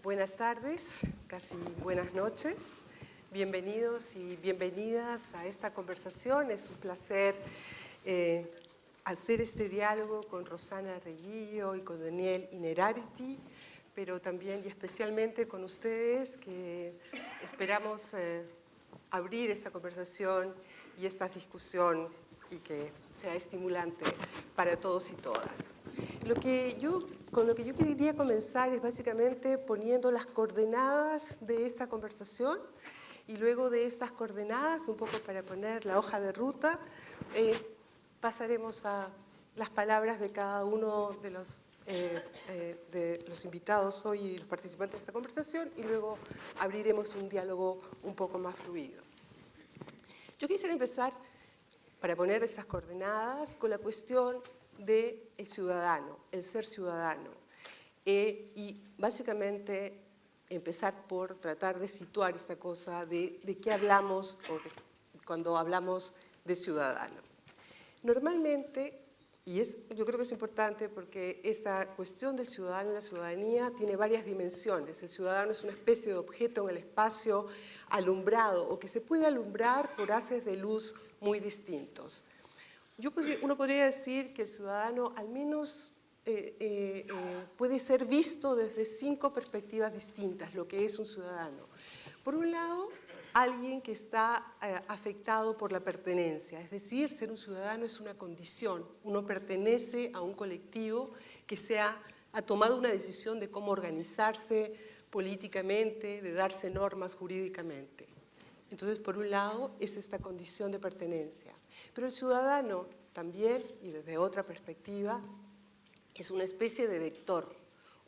Buenas tardes, casi buenas noches. Bienvenidos y bienvenidas a esta conversación. Es un placer hacer este diálogo con Rosana Reguillo y con Daniel Innerarity, pero también y especialmente con ustedes, que esperamos abrir esta conversación y esta discusión y que sea estimulante para todos y todas. Con lo que yo quería comenzar es básicamente poniendo las coordenadas de esta conversación, y luego de estas coordenadas, un poco para poner la hoja de ruta, pasaremos a las palabras de cada uno de los invitados hoy y los participantes de esta conversación, y luego abriremos un diálogo un poco más fluido. Yo quisiera empezar, para poner esas coordenadas, con la cuestión del ciudadano, el ser ciudadano, y básicamente empezar por tratar de situar esta cosa de qué hablamos cuando hablamos de ciudadano. Normalmente, yo creo que es importante porque esta cuestión del ciudadano y la ciudadanía tiene varias dimensiones. El ciudadano es una especie de objeto en el espacio alumbrado o que se puede alumbrar por haces de luz muy distintos. Uno podría decir que el ciudadano al menos puede ser visto desde 5 perspectivas distintas, lo que es un ciudadano. Por un lado, alguien que está afectado por la pertenencia, es decir, ser un ciudadano es una condición. Uno pertenece a un colectivo que ha tomado una decisión de cómo organizarse políticamente, de darse normas jurídicamente. Entonces, por un lado, es esta condición de pertenencia. Pero el ciudadano también, y desde otra perspectiva, es una especie de vector,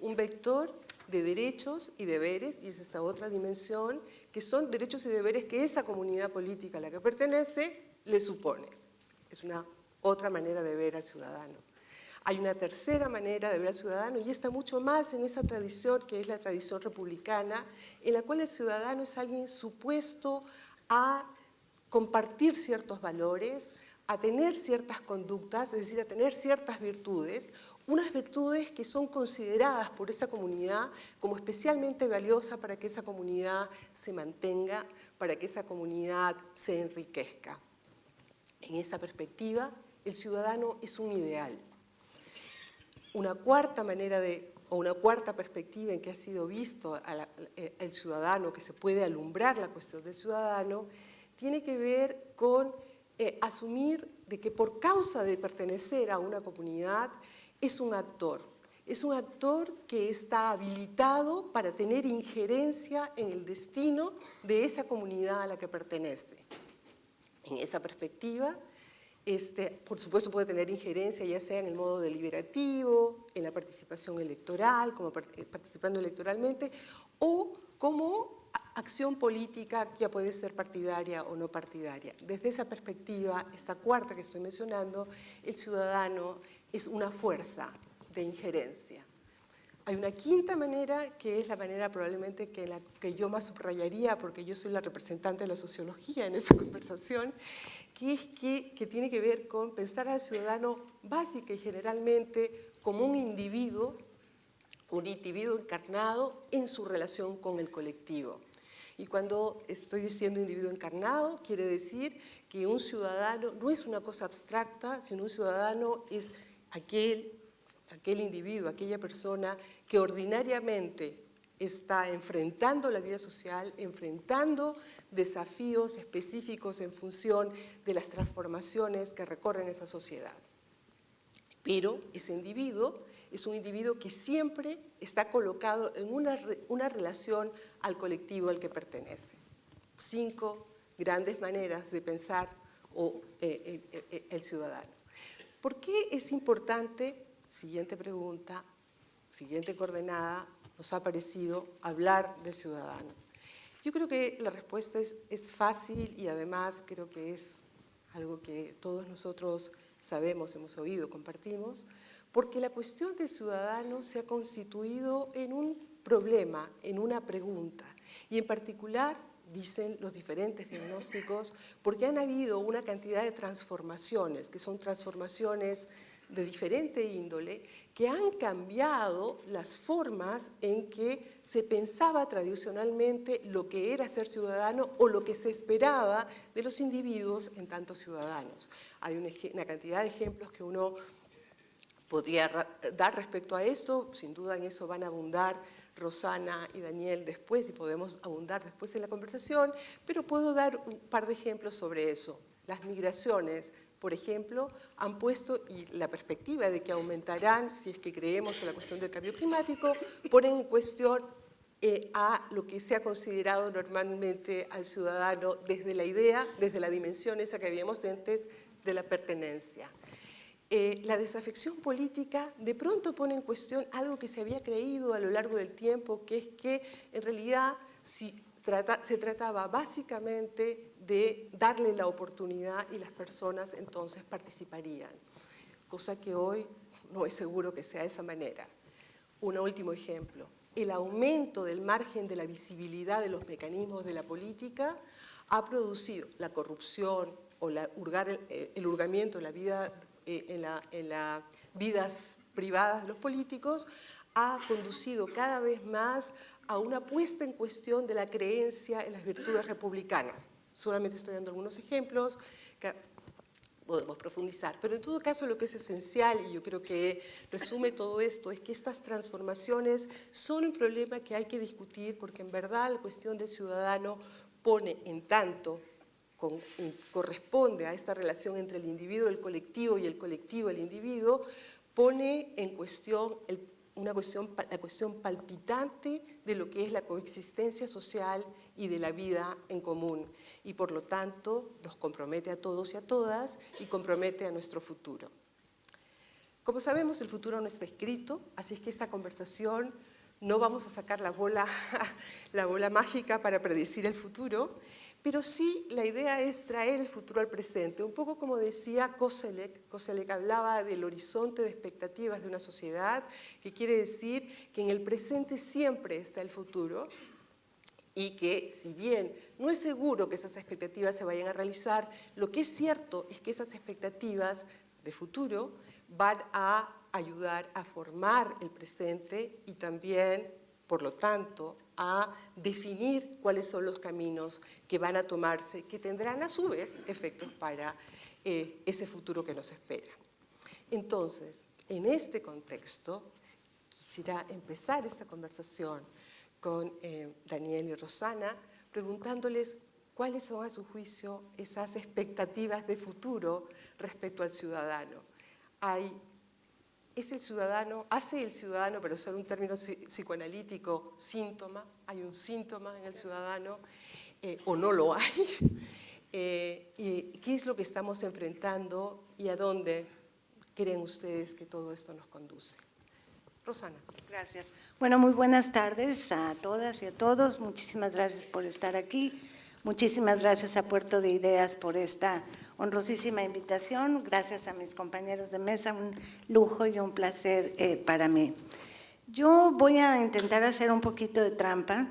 un vector de derechos y deberes, y es esta otra dimensión, que son derechos y deberes que esa comunidad política a la que pertenece le supone. Es una otra manera de ver al ciudadano. Hay una tercera manera de ver al ciudadano, y está mucho más en esa tradición que es la tradición republicana, en la cual el ciudadano es alguien supuesto a compartir ciertos valores, a tener ciertas conductas, es decir, a tener ciertas virtudes, unas virtudes que son consideradas por esa comunidad como especialmente valiosas para que esa comunidad se mantenga, para que esa comunidad se enriquezca. En esa perspectiva, el ciudadano es un ideal. Una cuarta manera una cuarta perspectiva en que ha sido visto el ciudadano, que se puede alumbrar la cuestión del ciudadano, tiene que ver con asumir de que por causa de pertenecer a una comunidad es un actor que está habilitado para tener injerencia en el destino de esa comunidad a la que pertenece. En esa perspectiva, por supuesto puede tener injerencia ya sea en el modo deliberativo, en la participación electoral, como participando electoralmente, o como acción política, ya puede ser partidaria o no partidaria. Desde esa perspectiva, esta cuarta que estoy mencionando, el ciudadano es una fuerza de injerencia. Hay una quinta manera, que es la manera probablemente que yo más subrayaría, porque yo soy la representante de la sociología en esa conversación, que tiene que ver con pensar al ciudadano básica y generalmente como un individuo encarnado en su relación con el colectivo. Y cuando estoy diciendo individuo encarnado, quiere decir que un ciudadano no es una cosa abstracta, sino un ciudadano es aquel individuo, aquella persona que ordinariamente está enfrentando la vida social, enfrentando desafíos específicos en función de las transformaciones que recorren esa sociedad. Pero ese individuo es un individuo que siempre está colocado en una relación al colectivo al que pertenece. 5 grandes maneras de pensar el ciudadano. ¿Por qué es importante, siguiente pregunta, siguiente coordenada, nos ha parecido hablar del ciudadano? Yo creo que la respuesta es fácil y además creo que es algo que todos nosotros sabemos, hemos oído, compartimos, porque la cuestión del ciudadano se ha constituido en un problema, en una pregunta, y en particular, dicen los diferentes diagnósticos, porque han habido una cantidad de transformaciones, que son transformaciones de diferente índole que han cambiado las formas en que se pensaba tradicionalmente lo que era ser ciudadano o lo que se esperaba de los individuos en tanto ciudadanos. Hay una cantidad de ejemplos que uno podría dar respecto a esto, sin duda en eso van a abundar Rosana y Daniel después y podemos abundar después en la conversación, pero puedo dar un par de ejemplos sobre eso. Las migraciones, por ejemplo, han puesto, y la perspectiva de que aumentarán si es que creemos en la cuestión del cambio climático, ponen en cuestión a lo que se ha considerado normalmente al ciudadano desde la idea, desde la dimensión esa que habíamos antes de la pertenencia. La desafección política de pronto pone en cuestión algo que se había creído a lo largo del tiempo, que es que en realidad se trataba básicamente de darle la oportunidad y las personas entonces participarían, cosa que hoy no es seguro que sea de esa manera. Un último ejemplo, el aumento del margen de la visibilidad de los mecanismos de la política ha producido la corrupción o el hurgamiento de la vida en las vidas privadas de los políticos, ha conducido cada vez más a una puesta en cuestión de la creencia en las virtudes republicanas. Solamente estoy dando algunos ejemplos que podemos profundizar, pero en todo caso lo que es esencial, y yo creo que resume todo esto, es que estas transformaciones son un problema que hay que discutir, porque en verdad la cuestión del ciudadano pone en tanto corresponde a esta relación entre el individuo, el colectivo y el colectivo, el individuo, pone en cuestión la cuestión palpitante de lo que es la coexistencia social y de la vida en común, y por lo tanto nos compromete a todos y a todas y compromete a nuestro futuro. Como sabemos, el futuro no está escrito, así es que esta conversación no vamos a sacar la bola mágica para predecir el futuro, pero sí la idea es traer el futuro al presente, un poco como decía Koselleck. Koselleck hablaba del horizonte de expectativas de una sociedad, que quiere decir que en el presente siempre está el futuro y que si bien no es seguro que esas expectativas se vayan a realizar, lo que es cierto es que esas expectativas de futuro van a ayudar a formar el presente y también, por lo tanto, a definir cuáles son los caminos que van a tomarse, que tendrán a su vez efectos para ese futuro que nos espera. Entonces, en este contexto, quisiera empezar esta conversación con Daniel y Rosana, preguntándoles cuáles son a su juicio esas expectativas de futuro respecto al ciudadano. ¿Es el ciudadano, hace el ciudadano, pero usar un término psicoanalítico, síntoma? ¿Hay un síntoma en el ciudadano o no lo hay? ¿Y qué es lo que estamos enfrentando y a dónde creen ustedes que todo esto nos conduce? Rosana. Gracias. Bueno, muy buenas tardes a todas y a todos. Muchísimas gracias por estar aquí. Muchísimas gracias a Puerto de Ideas por esta honrosísima invitación. Gracias a mis compañeros de mesa, un lujo y un placer para mí. Yo voy a intentar hacer un poquito de trampa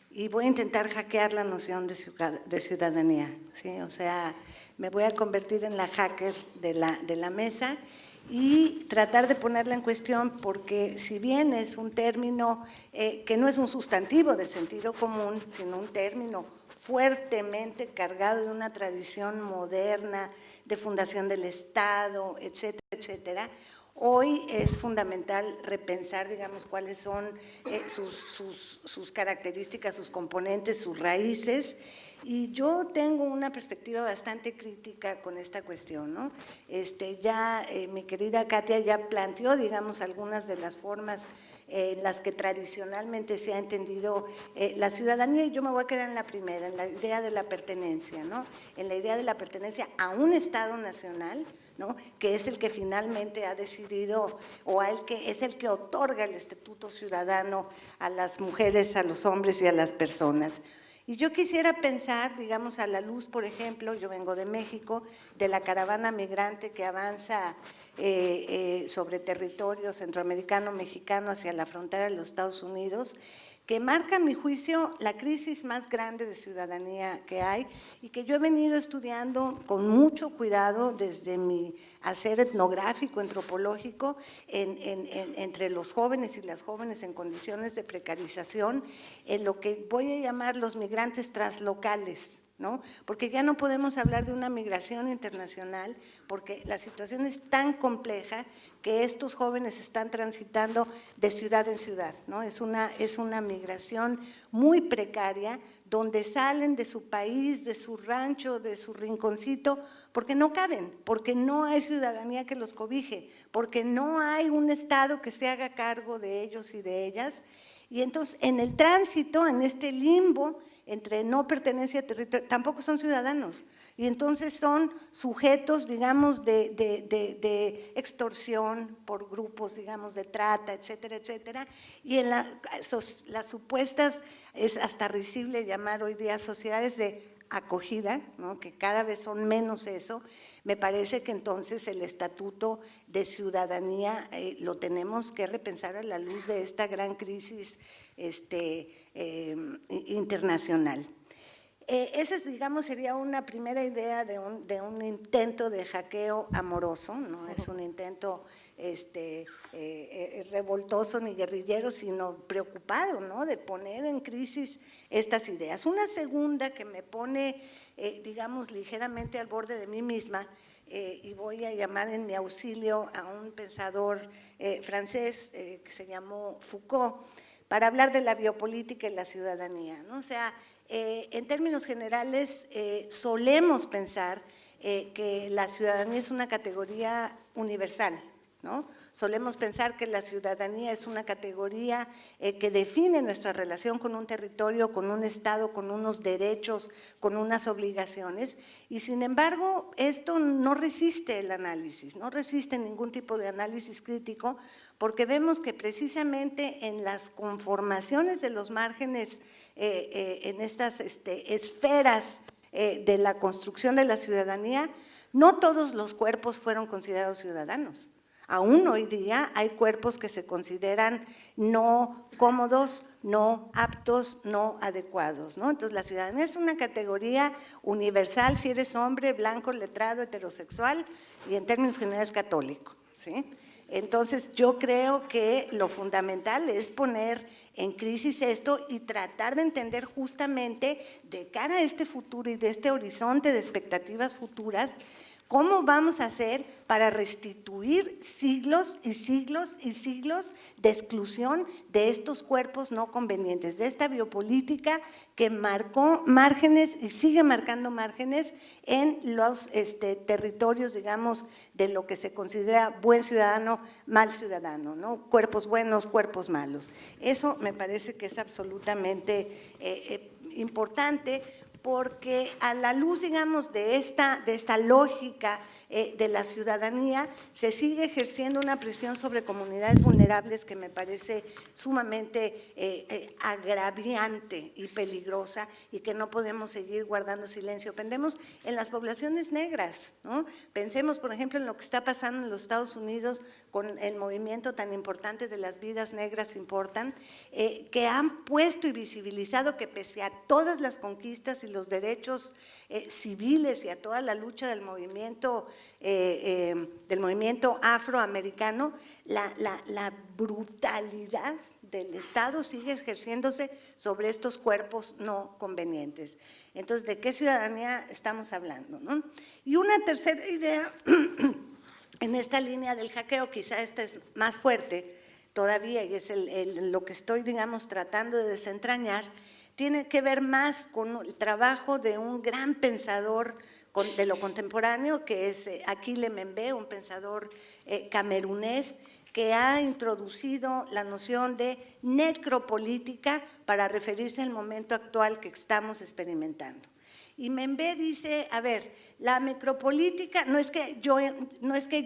y voy a intentar hackear la noción de ciudadanía, ¿sí? O sea, me voy a convertir en la hacker de la mesa y tratar de ponerla en cuestión, porque si bien es un término que no es un sustantivo de sentido común, sino un término fuertemente cargado de una tradición moderna de fundación del Estado, etcétera, etcétera, hoy es fundamental repensar, digamos, cuáles son sus características, sus componentes, sus raíces. Y yo tengo una perspectiva bastante crítica con esta cuestión, ¿no? Mi querida Katia ya planteó, digamos, algunas de las formas en las que tradicionalmente se ha entendido la ciudadanía, y yo me voy a quedar en la primera, en la idea de la pertenencia, ¿no? En la idea de la pertenencia a un Estado nacional, ¿no? Que es el que finalmente ha decidido o es el que otorga el estatuto ciudadano a las mujeres, a los hombres y a las personas. Y yo quisiera pensar, digamos, a la luz, por ejemplo, yo vengo de México, de la caravana migrante que avanza sobre territorio centroamericano, mexicano, hacia la frontera de los Estados Unidos, que marca, a mi juicio, la crisis más grande de ciudadanía que hay y que yo he venido estudiando con mucho cuidado desde mi hacer etnográfico, antropológico, entre los jóvenes y las jóvenes en condiciones de precarización, en lo que voy a llamar los migrantes translocales, ¿no? Porque ya no podemos hablar de una migración internacional, porque la situación es tan compleja que estos jóvenes están transitando de ciudad en ciudad, ¿no? Es una migración muy precaria, donde salen de su país, de su rancho, de su rinconcito, porque no caben, porque no hay ciudadanía que los cobije, porque no hay un Estado que se haga cargo de ellos y de ellas. Y entonces, en el tránsito, en este limbo entre no pertenencia a territorio, tampoco son ciudadanos, y entonces son sujetos, digamos, de extorsión por grupos, digamos, de trata, etcétera, etcétera, y en las supuestas, es hasta risible llamar hoy día sociedades de acogida, ¿no? Que cada vez son menos eso. Me parece que entonces el estatuto de ciudadanía lo tenemos que repensar a la luz de esta gran crisis internacional. Esa, digamos, sería una primera idea de un intento de hackeo amoroso, no es un intento revoltoso ni guerrillero, sino preocupado, ¿no?, de poner en crisis estas ideas. Una segunda que me pone, digamos, ligeramente al borde de mí misma, y voy a llamar en mi auxilio a un pensador francés que se llamó Foucault, para hablar de la biopolítica y la ciudadanía, ¿no? O sea, en términos generales, solemos pensar que la ciudadanía es una categoría universal, ¿no? Solemos pensar que la ciudadanía es una categoría que define nuestra relación con un territorio, con un Estado, con unos derechos, con unas obligaciones, y sin embargo esto no resiste el análisis, no resiste ningún tipo de análisis crítico, porque vemos que precisamente en las conformaciones de los márgenes, en estas esferas de la construcción de la ciudadanía, no todos los cuerpos fueron considerados ciudadanos. Aún hoy día hay cuerpos que se consideran no cómodos, no aptos, no adecuados, ¿no? Entonces, la ciudadanía es una categoría universal si eres hombre, blanco, letrado, heterosexual y en términos generales católico, ¿sí? Entonces, yo creo que lo fundamental es poner en crisis esto y tratar de entender justamente de cara a este futuro y de este horizonte de expectativas futuras, ¿cómo vamos a hacer para restituir siglos y siglos y siglos de exclusión de estos cuerpos no convenientes, de esta biopolítica que marcó márgenes y sigue marcando márgenes en los territorios, digamos, de lo que se considera buen ciudadano, mal ciudadano, ¿no? Cuerpos buenos, cuerpos malos. Eso me parece que es absolutamente importante, porque a la luz, digamos, de esta lógica de la ciudadanía, se sigue ejerciendo una presión sobre comunidades vulnerables que me parece sumamente agraviante y peligrosa, y que no podemos seguir guardando silencio. Pensemos en las poblaciones negras, ¿no? Pensemos, por ejemplo, en lo que está pasando en los Estados Unidos con el movimiento tan importante de las vidas negras importan, que han puesto y visibilizado que pese a todas las conquistas y los derechos civiles y a toda la lucha del movimiento afroamericano, la brutalidad del Estado sigue ejerciéndose sobre estos cuerpos no convenientes. Entonces, ¿de qué ciudadanía estamos hablando, no? Y una tercera idea en esta línea del hackeo, quizá esta es más fuerte todavía y es lo que estoy, digamos, tratando de desentrañar, tiene que ver más con el trabajo de un gran pensador de lo contemporáneo, que es Achille Mbembe, un pensador camerunés, que ha introducido la noción de necropolítica para referirse al momento actual que estamos experimentando. Y Mbembe dice, a ver, la micropolítica, no es que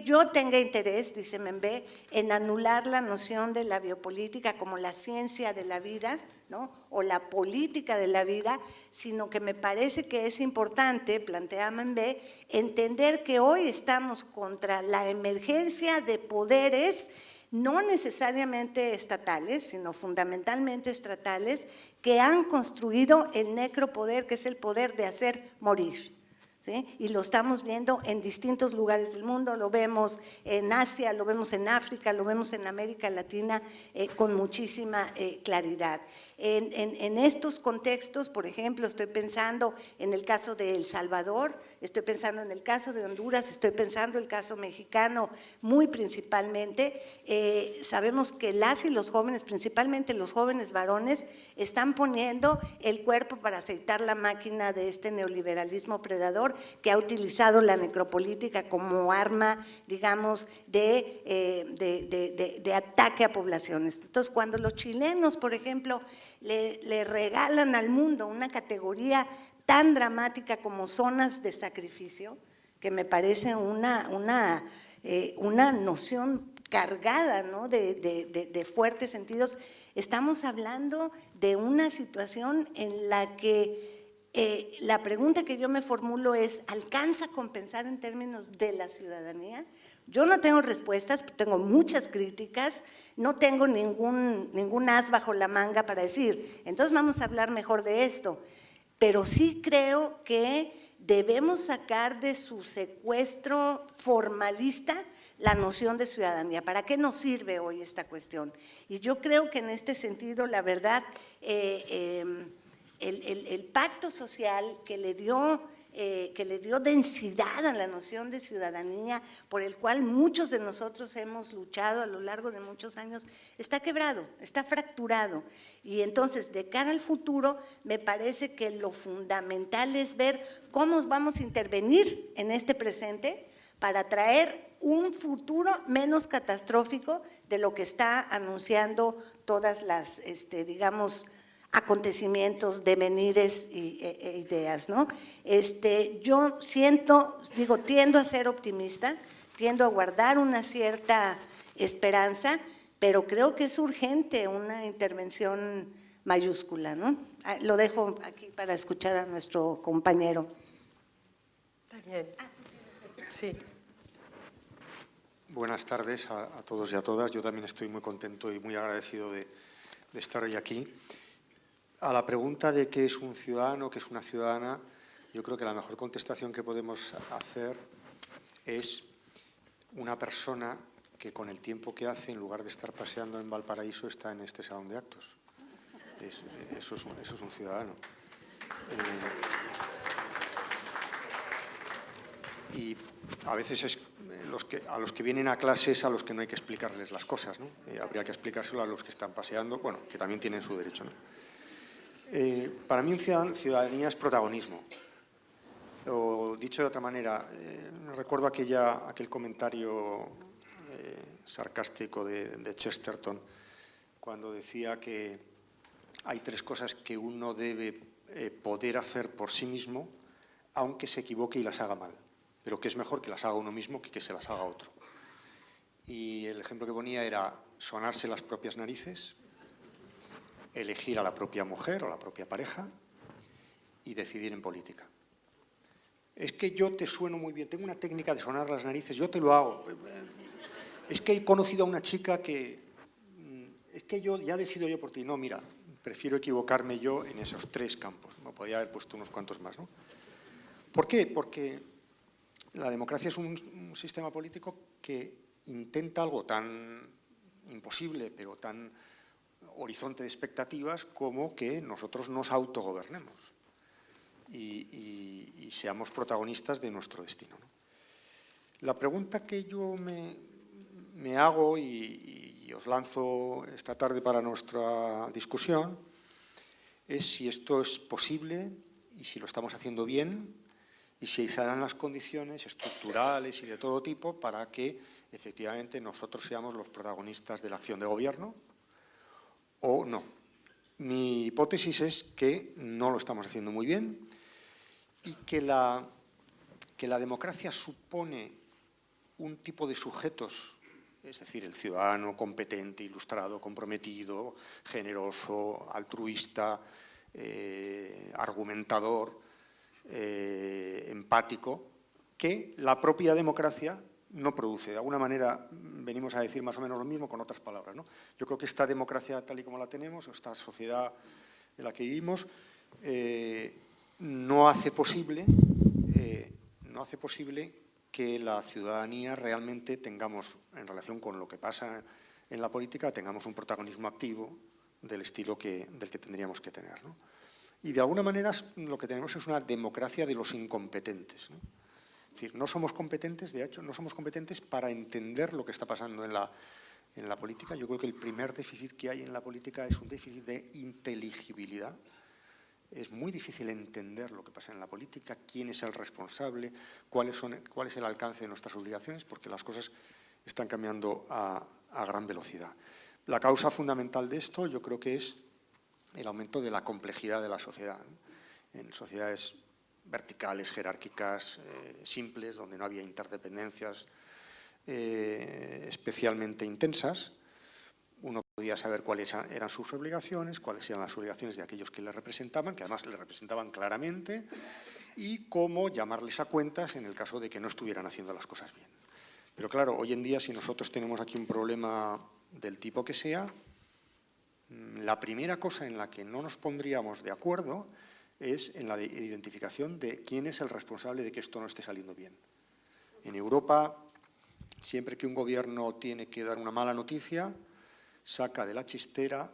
yo tenga interés, dice Mbembe, en anular la noción de la biopolítica como la ciencia de la vida, ¿no?, o la política de la vida, sino que me parece que es importante, plantea Mbembe, entender que hoy estamos contra la emergencia de poderes no necesariamente estatales, sino fundamentalmente estatales, que han construido el necropoder, que es el poder de hacer morir. ¿Sí? Y lo estamos viendo en distintos lugares del mundo, lo vemos en Asia, lo vemos en África, lo vemos en América Latina con muchísima claridad. En estos contextos, por ejemplo, estoy pensando en el caso de El Salvador, estoy pensando en el caso de Honduras, estoy pensando en el caso mexicano muy principalmente. Sabemos que las y los jóvenes, principalmente los jóvenes varones, están poniendo el cuerpo para aceitar la máquina de este neoliberalismo predador que ha utilizado la necropolítica como arma, digamos, de ataque a poblaciones. Entonces, cuando los chilenos, por ejemplo, le regalan al mundo una categoría tan dramática como zonas de sacrificio, que me parece una noción cargada, ¿no?, de fuertes sentidos, estamos hablando de una situación en la que la pregunta que yo me formulo es, ¿alcanza a compensar en términos de la ciudadanía? Yo no tengo respuestas, tengo muchas críticas, no tengo ningún as bajo la manga para decir, entonces vamos a hablar mejor de esto, pero sí creo que debemos sacar de su secuestro formalista la noción de ciudadanía. ¿Para qué nos sirve hoy esta cuestión? Y yo creo que en este sentido, la verdad, el pacto social que le dio densidad a la noción de ciudadanía, por el cual muchos de nosotros hemos luchado a lo largo de muchos años, está quebrado, está fracturado. Y entonces, de cara al futuro, me parece que lo fundamental es ver cómo vamos a intervenir en este presente para traer un futuro menos catastrófico de lo que está anunciando todas las, digamos, acontecimientos, devenires e ideas, ¿no? Yo tiendo a ser optimista, tiendo a guardar una cierta esperanza, pero creo que es urgente una intervención mayúscula, ¿no? Lo dejo aquí para escuchar a nuestro compañero. Daniel. Sí. Buenas tardes a todos y a todas. Yo también estoy muy contento y muy agradecido de estar hoy aquí. A la pregunta de qué es un ciudadano, qué es una ciudadana, yo creo que la mejor contestación que podemos hacer es una persona que con el tiempo que hace, en lugar de estar paseando en Valparaíso, está en este salón de actos. Eso es un ciudadano. Y a veces es a los que vienen a clases a los que no hay que explicarles las cosas, ¿no? Habría que explicárselo a los que están paseando, bueno, que también tienen su derecho, ¿no? Para mí ciudadanía es protagonismo. O dicho de otra manera, recuerdo aquel comentario sarcástico de Chesterton cuando decía que hay tres cosas que uno debe poder hacer por sí mismo, aunque se equivoque y las haga mal, pero que es mejor que las haga uno mismo que se las haga otro. Y el ejemplo que ponía era sonarse las propias narices, elegir a la propia mujer o la propia pareja y decidir en política. Es que yo te sueno muy bien, tengo una técnica de sonar las narices, yo te lo hago. Es que he conocido a una chica que… Es que yo ya decido yo por ti. No, mira, prefiero equivocarme yo en esos tres campos. Me podía haber puesto unos cuantos más, ¿no? ¿Por qué? Porque la democracia es un sistema político que intenta algo tan imposible, pero tan horizonte de expectativas, como que nosotros nos autogobernemos y seamos protagonistas de nuestro destino, ¿no? La pregunta que yo me hago y os lanzo esta tarde para nuestra discusión es si esto es posible y si lo estamos haciendo bien y si se dan las condiciones estructurales y de todo tipo para que efectivamente nosotros seamos los protagonistas de la acción de gobierno o no. Mi hipótesis es que no lo estamos haciendo muy bien y que la democracia supone un tipo de sujetos, es decir, el ciudadano competente, ilustrado, comprometido, generoso, altruista, argumentador, empático, que la propia democracia no produce. De alguna manera venimos a decir más o menos lo mismo con otras palabras, ¿no? Yo creo que esta democracia tal y como la tenemos, esta sociedad en la que vivimos, no hace posible que la ciudadanía realmente tengamos, en relación con lo que pasa en la política, tengamos un protagonismo activo del estilo del que tendríamos que tener, ¿no? Y de alguna manera lo que tenemos es una democracia de los incompetentes, ¿no? Es decir, no somos competentes, de hecho, no somos competentes para entender lo que está pasando en la política. Yo creo que el primer déficit que hay en la política es un déficit de inteligibilidad. Es muy difícil entender lo que pasa en la política, quién es el responsable, cuál es el alcance de nuestras obligaciones, porque las cosas están cambiando a gran velocidad. La causa fundamental de esto yo creo que es el aumento de la complejidad de la sociedad, ¿no? En sociedades verticales, jerárquicas, simples, donde no había interdependencias especialmente intensas, uno podía saber cuáles eran sus obligaciones, cuáles eran las obligaciones de aquellos que le representaban, que además le representaban claramente, y cómo llamarles a cuentas en el caso de que no estuvieran haciendo las cosas bien. Pero claro, hoy en día, si nosotros tenemos aquí un problema del tipo que sea, la primera cosa en la que no nos pondríamos de acuerdo es en la identificación de quién es el responsable de que esto no esté saliendo bien. En Europa, siempre que un gobierno tiene que dar una mala noticia, saca de la chistera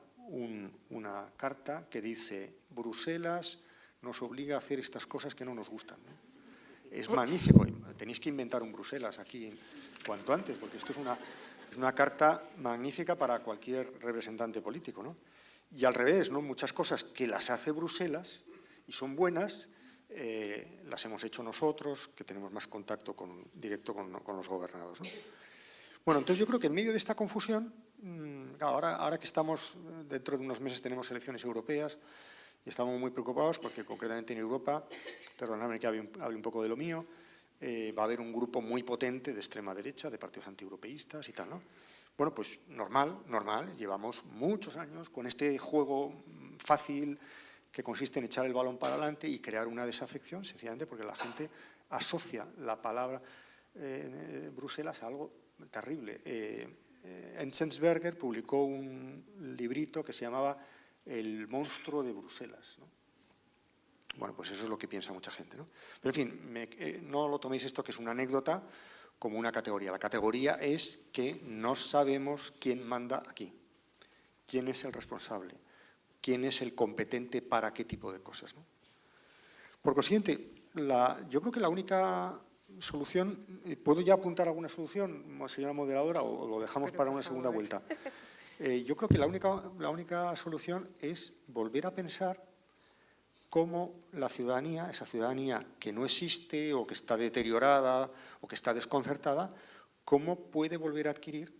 una carta que dice: Bruselas nos obliga a hacer estas cosas que no nos gustan, ¿no? Es magnífico, tenéis que inventar un Bruselas aquí cuanto antes, porque esto es una carta magnífica para cualquier representante político, ¿no? Y al revés, ¿no? Muchas cosas que las hace Bruselas y son buenas, las hemos hecho nosotros, que tenemos más contacto directo con los gobernados, ¿no? Bueno, entonces yo creo que en medio de esta confusión, ahora que estamos, dentro de unos meses tenemos elecciones europeas, y estamos muy preocupados porque concretamente en Europa, perdonadme que hable un poco de lo mío, va a haber un grupo muy potente de extrema derecha, de partidos antieuropeístas y tal, ¿no? Bueno, pues normal, llevamos muchos años con este juego fácil que consiste en echar el balón para adelante y crear una desafección, sencillamente porque la gente asocia la palabra Bruselas a algo terrible. Enzensberger publicó un librito que se llamaba El monstruo de Bruselas, ¿no? Bueno, pues eso es lo que piensa mucha gente, ¿no? Pero en fin, no lo toméis esto que es una anécdota como una categoría. La categoría es que no sabemos quién manda aquí, quién es el responsable, quién es el competente para qué tipo de cosas, ¿no? Por consiguiente, yo creo que la única solución, ¿puedo ya apuntar alguna solución, señora moderadora, o lo dejamos para una segunda vuelta? Yo creo que la única solución es volver a pensar cómo la ciudadanía, esa ciudadanía que no existe o que está deteriorada o que está desconcertada, cómo puede volver a adquirir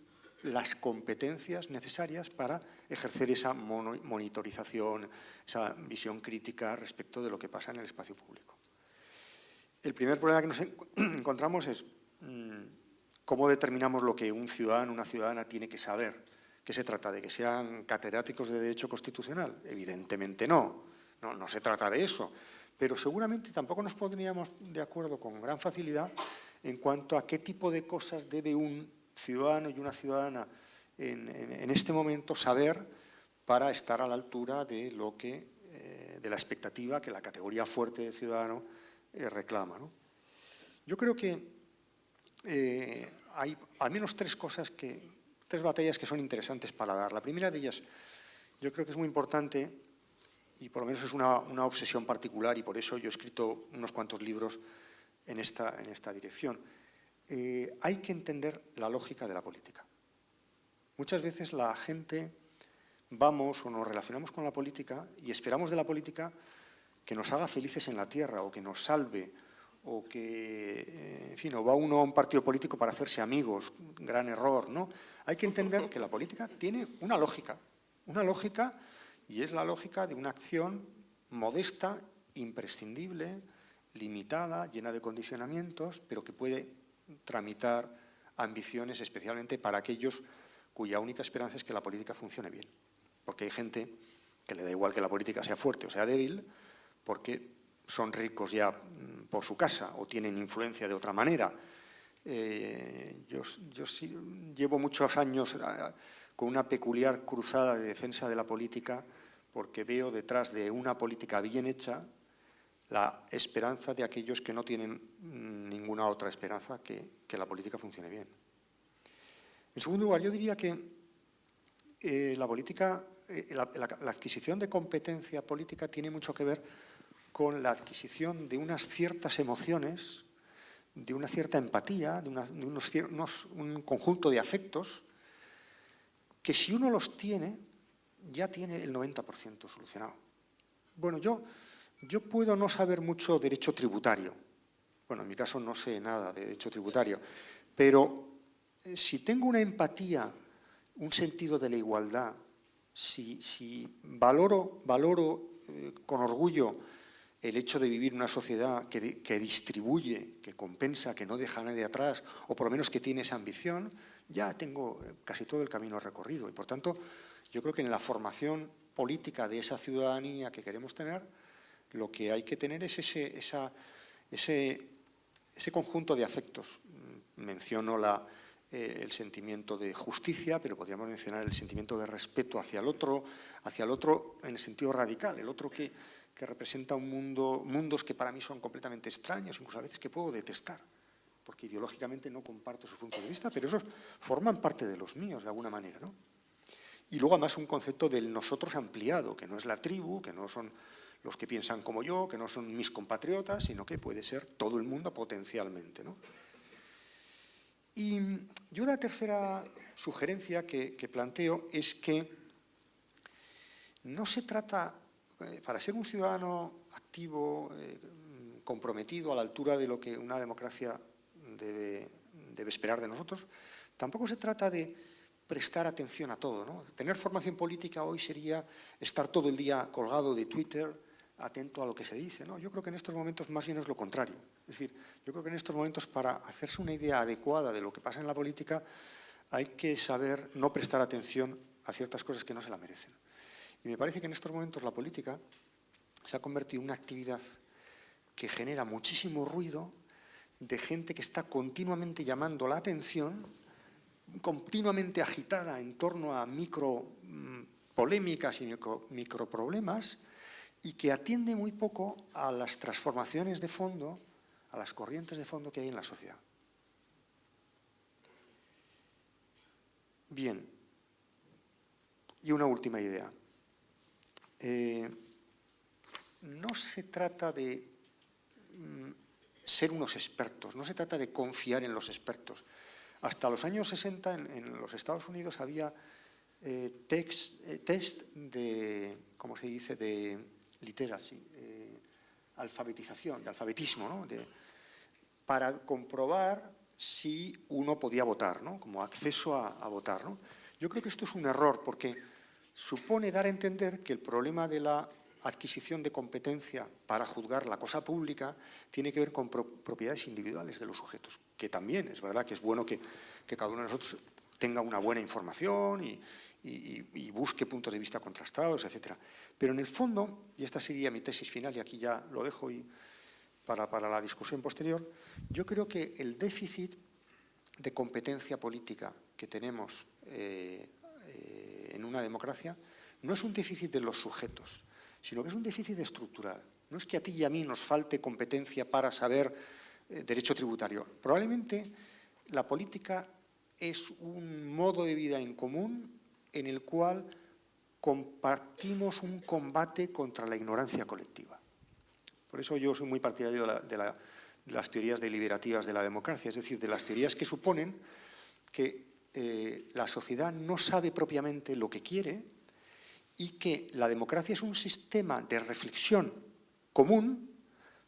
las competencias necesarias para ejercer esa monitorización, esa visión crítica respecto de lo que pasa en el espacio público. El primer problema que nos encontramos es cómo determinamos lo que un ciudadano, una ciudadana tiene que saber. ¿Qué se trata? ¿De que sean catedráticos de Derecho Constitucional? Evidentemente no. No se trata de eso, pero seguramente tampoco nos pondríamos de acuerdo con gran facilidad en cuanto a qué tipo de cosas debe un ciudadano y una ciudadana en este momento saber para estar a la altura de de la expectativa que la categoría fuerte de ciudadano reclama, ¿no? Yo creo que hay al menos tres batallas que son interesantes para dar. La primera de ellas, yo creo que es muy importante, y por lo menos es una obsesión particular, y por eso yo he escrito unos cuantos libros en esta dirección. Hay que entender la lógica de la política. Muchas veces la gente vamos o nos relacionamos con la política y esperamos de la política que nos haga felices en la tierra, o que nos salve, o que, en fin, o va uno a un partido político para hacerse amigos, gran error, ¿no? Hay que entender que la política tiene una lógica, y es la lógica de una acción modesta, imprescindible, limitada, llena de condicionamientos, pero que puede tramitar ambiciones especialmente para aquellos cuya única esperanza es que la política funcione bien. Porque hay gente que le da igual que la política sea fuerte o sea débil, porque son ricos ya por su casa o tienen influencia de otra manera. Yo sí llevo muchos años con una peculiar cruzada de defensa de la política, porque veo detrás de una política bien hecha la esperanza de aquellos que no tienen ninguna otra esperanza que la política funcione bien. En segundo lugar, yo diría que la política, la adquisición de competencia política tiene mucho que ver con la adquisición de unas ciertas emociones, de una cierta empatía, de un conjunto de afectos que si uno los tiene, ya tiene el 90% solucionado. Bueno, yo puedo no saber mucho derecho tributario. Bueno, en mi caso no sé nada de derecho tributario, pero si tengo una empatía, un sentido de la igualdad, si valoro con orgullo el hecho de vivir en una sociedad que distribuye, que compensa, que no deja a nadie atrás, o por lo menos que tiene esa ambición, ya tengo casi todo el camino recorrido. Y por tanto, yo creo que en la formación política de esa ciudadanía que queremos tener, lo que hay que tener es ese conjunto de afectos. Menciono el sentimiento de justicia, pero podríamos mencionar el sentimiento de respeto hacia el otro en el sentido radical, el otro que representa mundos que para mí son completamente extraños, incluso a veces que puedo detestar, porque ideológicamente no comparto su punto de vista, pero esos forman parte de los míos de alguna manera, ¿no? Y luego además un concepto del nosotros ampliado, que no es la tribu, que no son los que piensan como yo, que no son mis compatriotas, sino que puede ser todo el mundo potencialmente, ¿no? Y yo la tercera sugerencia que planteo es que no se trata, para ser un ciudadano activo, comprometido a la altura de lo que una democracia debe esperar de nosotros, tampoco se trata de prestar atención a todo, ¿no? Tener formación política hoy sería estar todo el día colgado de Twitter, atento a lo que se dice, ¿no? Yo creo que en estos momentos más bien es lo contrario. Es decir, yo creo que en estos momentos para hacerse una idea adecuada de lo que pasa en la política hay que saber no prestar atención a ciertas cosas que no se la merecen. Y me parece que en estos momentos la política se ha convertido en una actividad que genera muchísimo ruido, de gente que está continuamente llamando la atención, continuamente agitada en torno a polémicas y microproblemas, y que atiende muy poco a las transformaciones de fondo, a las corrientes de fondo que hay en la sociedad. Bien, y una última idea. No se trata de ser unos expertos, no se trata de confiar en los expertos. Hasta los años 60 en los Estados Unidos había test de, ¿cómo se dice?, de literacy, alfabetización, de alfabetismo, ¿no? Para comprobar si uno podía votar, ¿no? Como acceso a votar, ¿no? Yo creo que esto es un error porque supone dar a entender que el problema de la adquisición de competencia para juzgar la cosa pública tiene que ver con propiedades individuales de los sujetos, que también es verdad que es bueno que cada uno de nosotros tenga una buena información y busque puntos de vista contrastados, etc. Pero en el fondo, y esta sería mi tesis final, y aquí ya lo dejo para la discusión posterior, yo creo que el déficit de competencia política que tenemos en una democracia no es un déficit de los sujetos, sino que es un déficit estructural. No es que a ti y a mí nos falte competencia para saber derecho tributario. Probablemente la política es un modo de vida en común en el cual compartimos un combate contra la ignorancia colectiva. Por eso yo soy muy partidario de las teorías deliberativas de la democracia, es decir, de las teorías que suponen que la sociedad no sabe propiamente lo que quiere y que la democracia es un sistema de reflexión común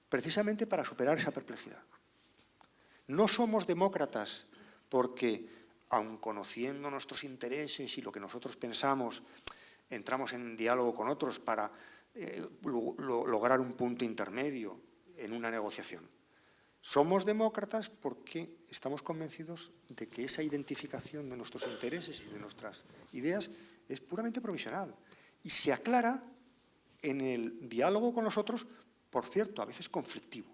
precisamente para superar esa perplejidad. No somos demócratas porque, aun conociendo nuestros intereses y lo que nosotros pensamos, entramos en diálogo con otros para lograr un punto intermedio en una negociación. Somos demócratas porque estamos convencidos de que esa identificación de nuestros intereses y de nuestras ideas es puramente provisional y se aclara en el diálogo con los otros, por cierto, a veces conflictivo,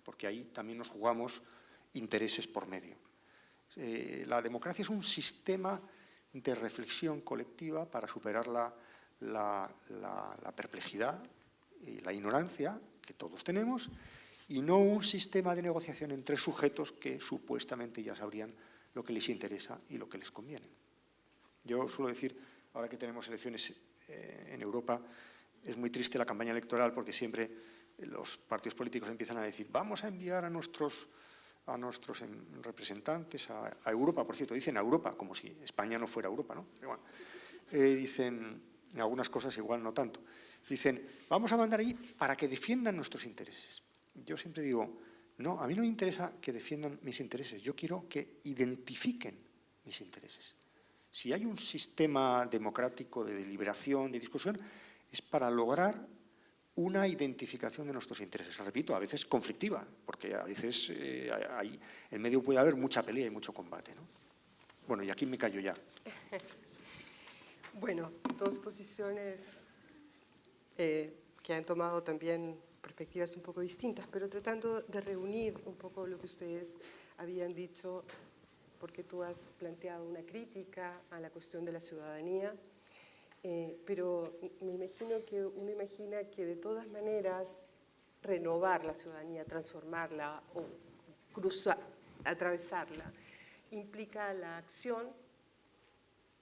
porque ahí también nos jugamos intereses por medio. La democracia es un sistema de reflexión colectiva para superar la perplejidad y la ignorancia que todos tenemos, y no un sistema de negociación entre sujetos que supuestamente ya sabrían lo que les interesa y lo que les conviene. Yo suelo decir, ahora que tenemos elecciones en Europa, es muy triste la campaña electoral porque siempre los partidos políticos empiezan a decir vamos a enviar a nuestros representantes a Europa. Por cierto, dicen a Europa, como si España no fuera Europa, ¿no? Pero bueno, dicen, en algunas cosas igual no tanto, dicen vamos a mandar allí para que defiendan nuestros intereses. Yo siempre digo, no, a mí no me interesa que defiendan mis intereses, yo quiero que identifiquen mis intereses. Si hay un sistema democrático de deliberación, de discusión, es para lograr una identificación de nuestros intereses. Repito, a veces conflictiva, porque a veces en medio puede haber mucha pelea y mucho combate, ¿no? Bueno, y aquí me callo ya. Bueno, dos posiciones que han tomado también perspectivas un poco distintas, pero tratando de reunir un poco lo que ustedes habían dicho, porque tú has planteado una crítica a la cuestión de la ciudadanía, pero uno imagina que de todas maneras renovar la ciudadanía, transformarla o atravesarla, implica la acción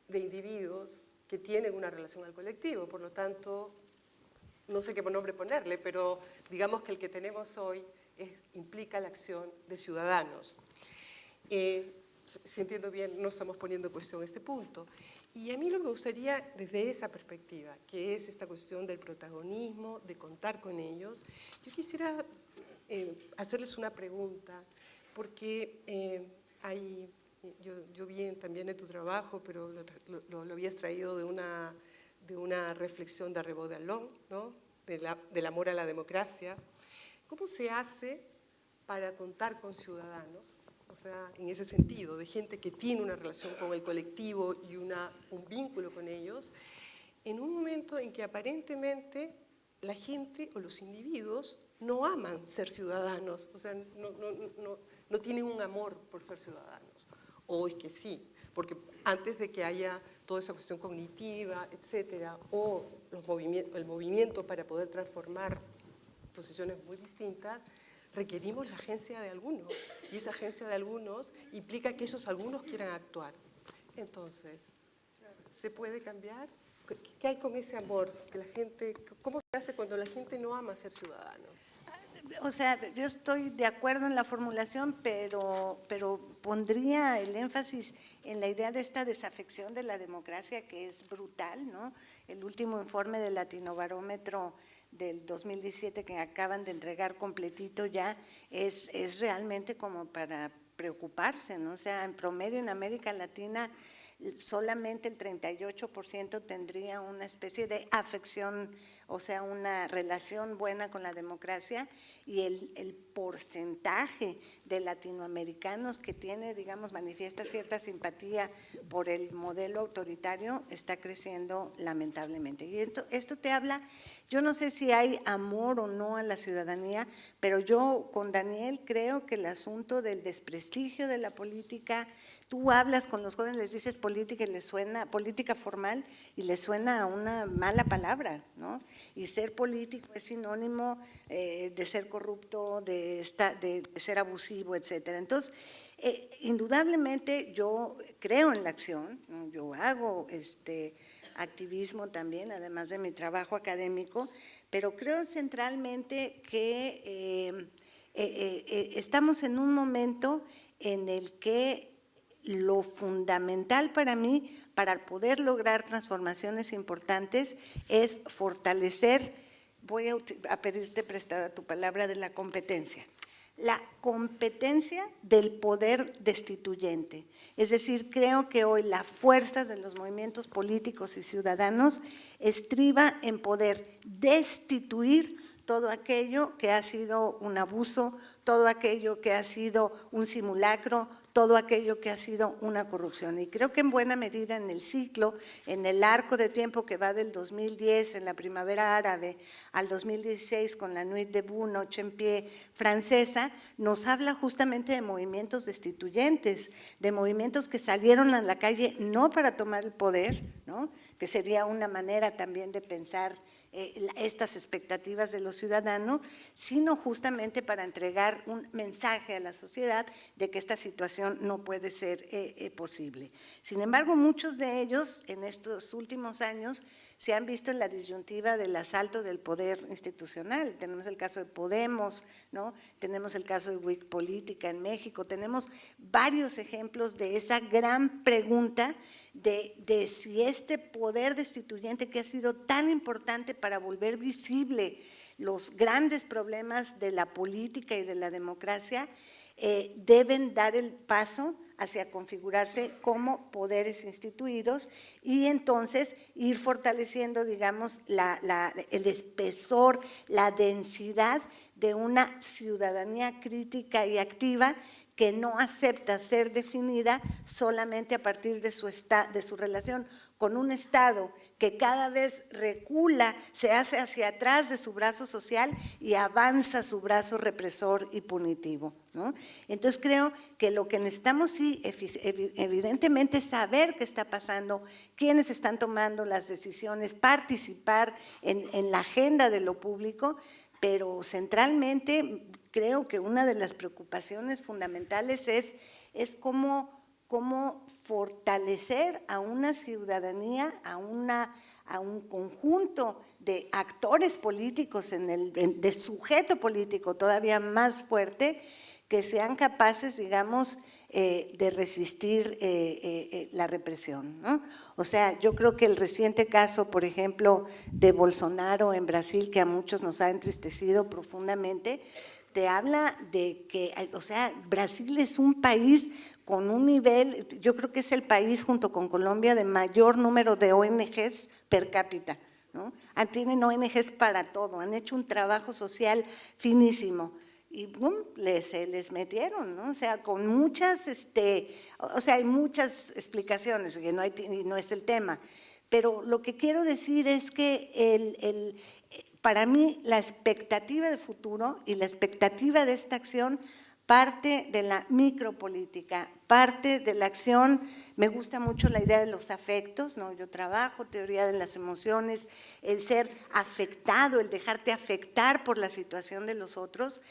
de individuos que tienen una relación al colectivo. Por lo tanto, no sé qué nombre ponerle, pero digamos que el que tenemos hoy implica la acción de ciudadanos. Si entiendo bien, no estamos poniendo en cuestión este punto. Y a mí lo que me gustaría, desde esa perspectiva, que es esta cuestión del protagonismo, de contar con ellos, yo quisiera hacerles una pregunta, porque yo vi también en tu trabajo, pero lo habías traído de una reflexión de Rebord Allon, ¿no? Del amor a la democracia. ¿Cómo se hace para contar con ciudadanos? O sea, en ese sentido, de gente que tiene una relación con el colectivo y un vínculo con ellos, en un momento en que aparentemente la gente o los individuos no aman ser ciudadanos, o sea, no tienen un amor por ser ciudadanos, o es que sí, porque antes de que haya toda esa cuestión cognitiva, etcétera, o el movimiento para poder transformar posiciones muy distintas, requerimos la agencia de algunos, y esa agencia de algunos implica que esos algunos quieran actuar. Entonces, ¿se puede cambiar? ¿Qué hay con ese amor? ¿Cómo se hace cuando la gente no ama ser ciudadano? O sea, yo estoy de acuerdo en la formulación, pero pondría el énfasis en la idea de esta desafección de la democracia, que es brutal, ¿no? El último informe del Latinobarómetro del 2017 que acaban de entregar completito ya es realmente como para preocuparse, ¿no? O sea, en promedio en América Latina solamente el 38% tendría una especie de afección, o sea, una relación buena con la democracia, y el porcentaje de latinoamericanos que tiene, digamos, manifiesta cierta simpatía por el modelo autoritario está creciendo lamentablemente. Y esto te habla, yo no sé si hay amor o no a la ciudadanía, pero yo con Daniel creo que el asunto del desprestigio de la política, tú hablas con los jóvenes, les dices política y les suena política formal y les suena a una mala palabra, ¿no? Y ser político es sinónimo de ser corrupto, de ser abusivo, etcétera. Entonces, indudablemente yo creo en la acción, ¿no? Yo hago activismo también, además de mi trabajo académico, pero creo centralmente que estamos en un momento en el que lo fundamental para mí, para poder lograr transformaciones importantes, es fortalecer, voy a pedirte prestada tu palabra, de la competencia. La competencia del poder destituyente. Es decir, creo que hoy la fuerza de los movimientos políticos y ciudadanos estriba en poder destituir todo aquello que ha sido un abuso, todo aquello que ha sido un simulacro, todo aquello que ha sido una corrupción. Y creo que en buena medida en el ciclo, en el arco de tiempo que va del 2010, en la primavera árabe, al 2016 con la Nuit debout, Noche en Pie francesa, nos habla justamente de movimientos destituyentes, de movimientos que salieron a la calle no para tomar el poder, ¿no?, que sería una manera también de pensar estas expectativas de los ciudadanos, sino justamente para entregar un mensaje a la sociedad de que esta situación no puede ser posible. Sin embargo, muchos de ellos en estos últimos años se han visto en la disyuntiva del asalto del poder institucional. Tenemos el caso de Podemos, ¿no?, tenemos el caso de WIC Política en México, tenemos varios ejemplos de esa gran pregunta de si este poder destituyente que ha sido tan importante para volver visible los grandes problemas de la política y de la democracia deben dar el paso hacia configurarse como poderes instituidos y entonces ir fortaleciendo, digamos, el espesor, la densidad de una ciudadanía crítica y activa que no acepta ser definida solamente a partir de su relación con un Estado que cada vez recula, se hace hacia atrás de su brazo social y avanza su brazo represor y punitivo, ¿no? Entonces creo que lo que necesitamos sí, evidentemente, es saber qué está pasando, quiénes están tomando las decisiones, participar en la agenda de lo público, pero centralmente creo que una de las preocupaciones fundamentales es cómo fortalecer a una ciudadanía, a un conjunto de actores políticos, de sujeto político todavía más fuerte, que sean capaces, digamos, de resistir la represión, ¿no? O sea, yo creo que el reciente caso, por ejemplo, de Bolsonaro en Brasil, que a muchos nos ha entristecido profundamente, te habla de que, o sea, Brasil es un país con un nivel, yo creo que es el país junto con Colombia de mayor número de ONGs per cápita, ¿no? Tienen ONGs para todo, han hecho un trabajo social finísimo y boom, se les metieron, ¿no? O sea, con muchas, o sea, hay muchas explicaciones, que no es el tema, pero lo que quiero decir es que para mí la expectativa de futuro y la expectativa de esta acción parte de la micropolítica, parte de la acción. Me gusta mucho la idea de los afectos, ¿no? Yo trabajo teoría de las emociones, el ser afectado, el dejarte afectar por la situación de los otros,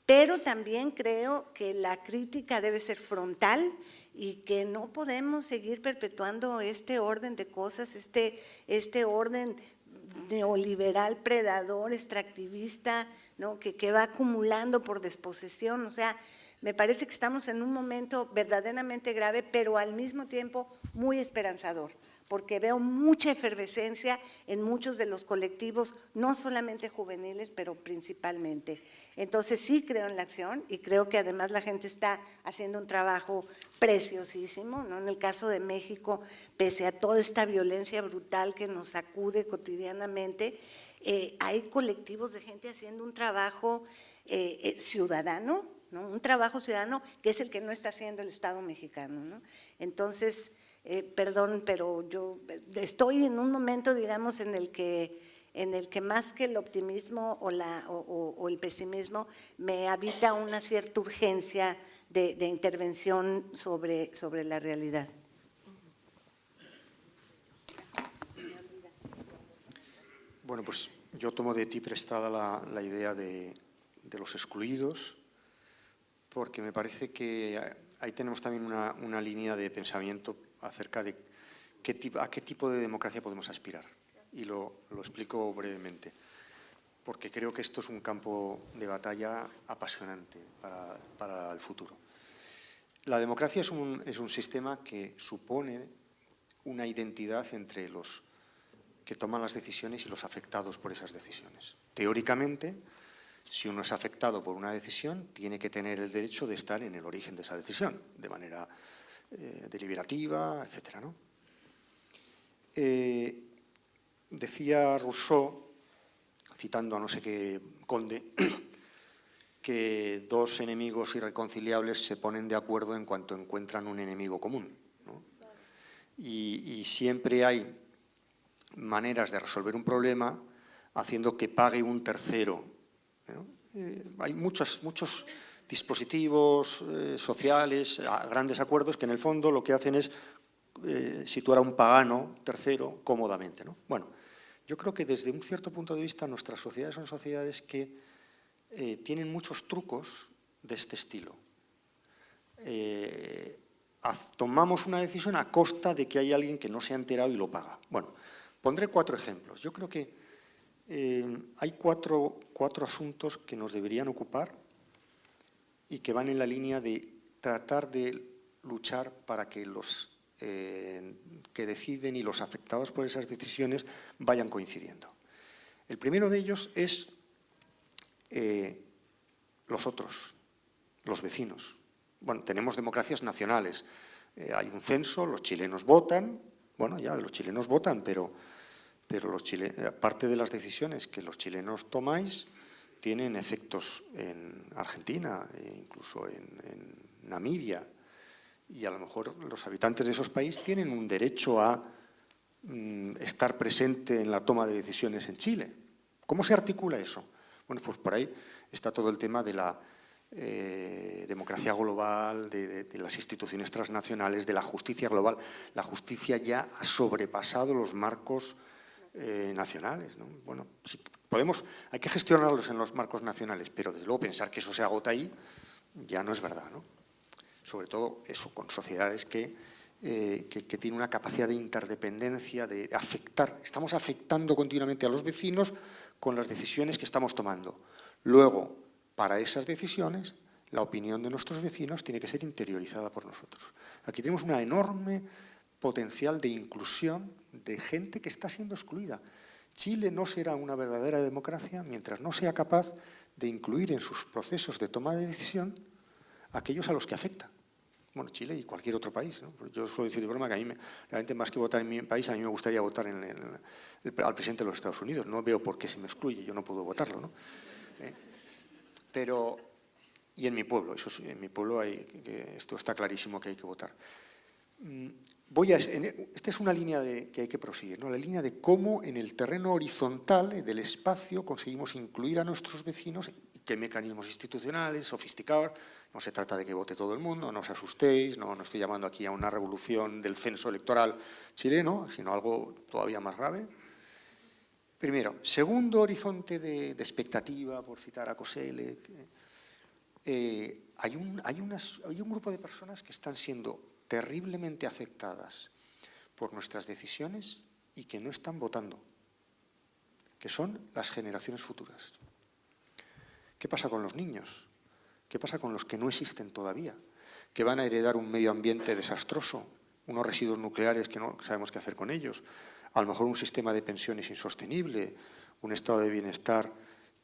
pero también creo que la crítica debe ser frontal y que no podemos seguir perpetuando este orden de cosas, este orden neoliberal, predador, extractivista, ¿no?, que va acumulando por desposesión. O sea, me parece que estamos en un momento verdaderamente grave, pero al mismo tiempo muy esperanzador, porque veo mucha efervescencia en muchos de los colectivos, no solamente juveniles, pero principalmente. Entonces sí creo en la acción y creo que además la gente está haciendo un trabajo preciosísimo, ¿no? En el caso de México, pese a toda esta violencia brutal que nos sacude cotidianamente, hay colectivos de gente haciendo un trabajo ciudadano, ¿no? Un trabajo ciudadano que es el que no está haciendo el Estado mexicano, ¿no? Entonces, perdón, pero yo estoy en un momento, digamos, en el que más que el optimismo o el pesimismo, me habita una cierta urgencia de intervención sobre la realidad. Bueno, pues yo tomo de ti prestada la idea de los excluidos, porque me parece que ahí tenemos también una línea de pensamiento acerca de a qué tipo de democracia podemos aspirar. Y lo explico brevemente, porque creo que esto es un campo de batalla apasionante para el futuro. La democracia es un sistema que supone una identidad entre los que toman las decisiones y los afectados por esas decisiones. Teóricamente, si uno es afectado por una decisión, tiene que tener el derecho de estar en el origen de esa decisión, de manera deliberativa, etcétera, ¿no? Decía Rousseau, citando a no sé qué conde, que dos enemigos irreconciliables se ponen de acuerdo en cuanto encuentran un enemigo común, ¿no? Y siempre hay maneras de resolver un problema haciendo que pague un tercero, ¿no? Hay muchos dispositivos sociales, grandes acuerdos que en el fondo lo que hacen es situar a un pagano tercero cómodamente, ¿no? Bueno, yo creo que desde un cierto punto de vista nuestras sociedades son sociedades que tienen muchos trucos de este estilo. Tomamos una decisión a costa de que hay alguien que no se ha enterado y lo paga. Bueno, pondré 4 ejemplos. Yo creo que hay cuatro asuntos que nos deberían ocupar y que van en la línea de tratar de luchar para que los que deciden y los afectados por esas decisiones vayan coincidiendo. El primero de ellos es los otros, los vecinos. Bueno, tenemos democracias nacionales. Hay un censo, los chilenos votan. Bueno, ya los chilenos votan, pero parte de las decisiones que los chilenos tomáis tienen efectos en Argentina, incluso en Namibia. Y a lo mejor los habitantes de esos países tienen un derecho a estar presente en la toma de decisiones en Chile. ¿Cómo se articula eso? Bueno, pues por ahí está todo el tema de la democracia global, de las instituciones transnacionales, de la justicia global. La justicia ya ha sobrepasado los marcos nacionales, ¿no? Bueno, sí, hay que gestionarlos en los marcos nacionales, pero desde luego pensar que eso se agota ahí ya no es verdad, ¿no? Sobre todo eso, con sociedades que tienen una capacidad de interdependencia, de afectar. Estamos afectando continuamente a los vecinos con las decisiones que estamos tomando. Luego, para esas decisiones, la opinión de nuestros vecinos tiene que ser interiorizada por nosotros. Aquí tenemos un enorme potencial de inclusión de gente que está siendo excluida. Chile no será una verdadera democracia mientras no sea capaz de incluir en sus procesos de toma de decisión a aquellos a los que afecta. Bueno, Chile y cualquier otro país, ¿no? Yo suelo decir de broma que a mí, realmente más que votar en mi país, a mí me gustaría votar al presidente de los Estados Unidos. No veo por qué se me excluye, yo no puedo votarlo, ¿no? Y en mi pueblo, eso sí, en mi pueblo esto está clarísimo que hay que votar. Esta es una línea que hay que proseguir, ¿no? La línea de cómo en el terreno horizontal del espacio conseguimos incluir a nuestros vecinos, qué mecanismos institucionales, sofisticados. No se trata de que vote todo el mundo, no os asustéis, no estoy llamando aquí a una revolución del censo electoral chileno, sino algo todavía más grave. Primero. Segundo horizonte de expectativa, por citar a Cosele, hay un grupo de personas que están siendo terriblemente afectadas por nuestras decisiones y que no están votando, que son las generaciones futuras. ¿Qué pasa con los niños? ¿Qué pasa con los que no existen todavía? Que van a heredar un medio ambiente desastroso, unos residuos nucleares que no sabemos qué hacer con ellos, a lo mejor un sistema de pensiones insostenible, un estado de bienestar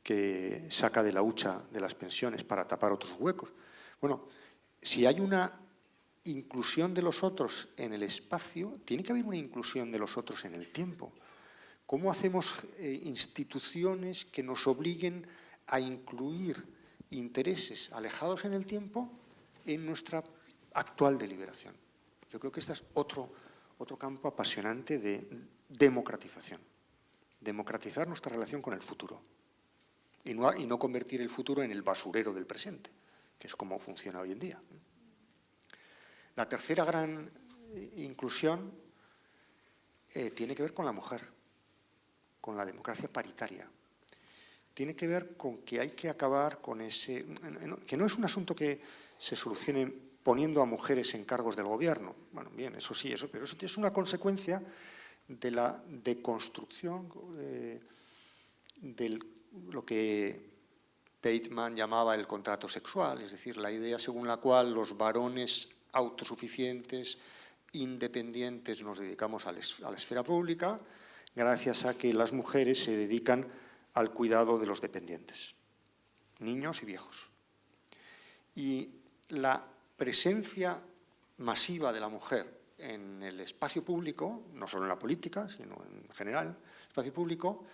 que saca de la hucha de las pensiones para tapar otros huecos. Bueno, si hay una inclusión de los otros en el espacio, tiene que haber una inclusión de los otros en el tiempo. ¿Cómo hacemos instituciones que nos obliguen a incluir intereses alejados en el tiempo en nuestra actual deliberación? Yo creo que este es otro campo apasionante de democratización. Democratizar nuestra relación con el futuro y no convertir el futuro en el basurero del presente, que es como funciona hoy en día. La tercera gran inclusión tiene que ver con la mujer, con la democracia paritaria. Tiene que ver con que hay que acabar con ese... que no es un asunto que se solucione poniendo a mujeres en cargos del gobierno. Bueno, bien, eso sí, pero eso es una consecuencia de la deconstrucción de lo que Bateman llamaba el contrato sexual, es decir, la idea según la cual los varones autosuficientes, independientes, nos dedicamos a la esfera pública, gracias a que las mujeres se dedican al cuidado de los dependientes, niños y viejos. Y la presencia masiva de la mujer en el espacio público, no solo en la política, sino en general, el espacio público,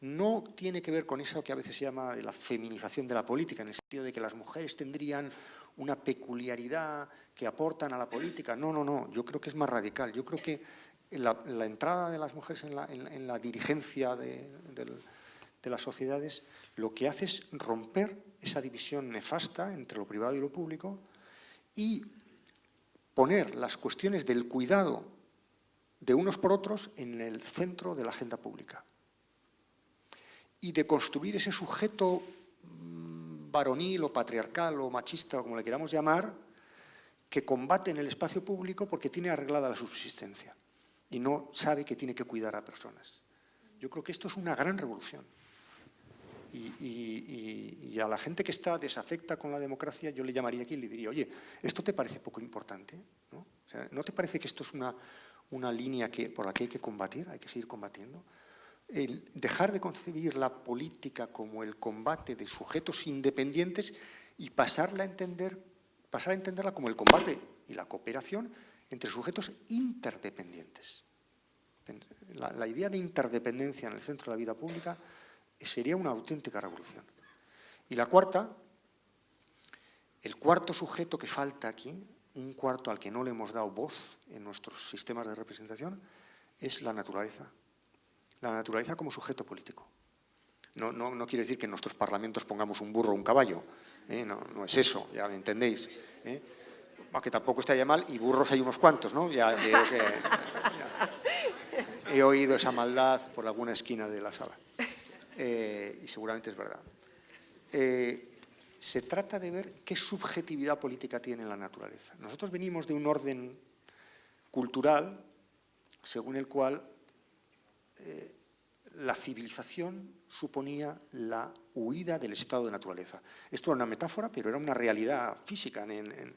no tiene que ver con eso que a veces se llama la feminización de la política, en el sentido de que las mujeres tendrían una peculiaridad que aportan a la política. No, no, no, yo creo que es más radical. Yo creo que la entrada de las mujeres en la dirigencia de las sociedades lo que hace es romper esa división nefasta entre lo privado y lo público y poner las cuestiones del cuidado de unos por otros en el centro de la agenda pública. Y de construir ese sujeto varonil o patriarcal o machista, o como le queramos llamar, que combate en el espacio público porque tiene arreglada la subsistencia y no sabe que tiene que cuidar a personas. Yo creo que esto es una gran revolución. Y a la gente que está desafecta con la democracia, yo le llamaría aquí y le diría, oye, ¿esto te parece poco importante? ¿No? O sea, ¿no te parece que esto es una línea por la que hay que combatir, hay que seguir combatiendo? El dejar de concebir la política como el combate de sujetos independientes y pasar a entenderla como el combate y la cooperación entre sujetos interdependientes. La idea de interdependencia en el centro de la vida pública sería una auténtica revolución. Y la cuarta, el cuarto sujeto que falta aquí, un cuarto al que no le hemos dado voz en nuestros sistemas de representación, es la naturaleza. La naturaleza como sujeto político. No quiere decir que en nuestros parlamentos pongamos un burro o un caballo. No es eso, ya me entendéis. Aunque tampoco estaría mal, y burros hay unos cuantos, ¿no? Ya veo que he oído esa maldad por alguna esquina de la sala. Y seguramente es verdad. Se trata de ver qué subjetividad política tiene la naturaleza. Nosotros venimos de un orden cultural según el cual la civilización suponía la huida del estado de naturaleza. Esto era una metáfora, pero era una realidad física en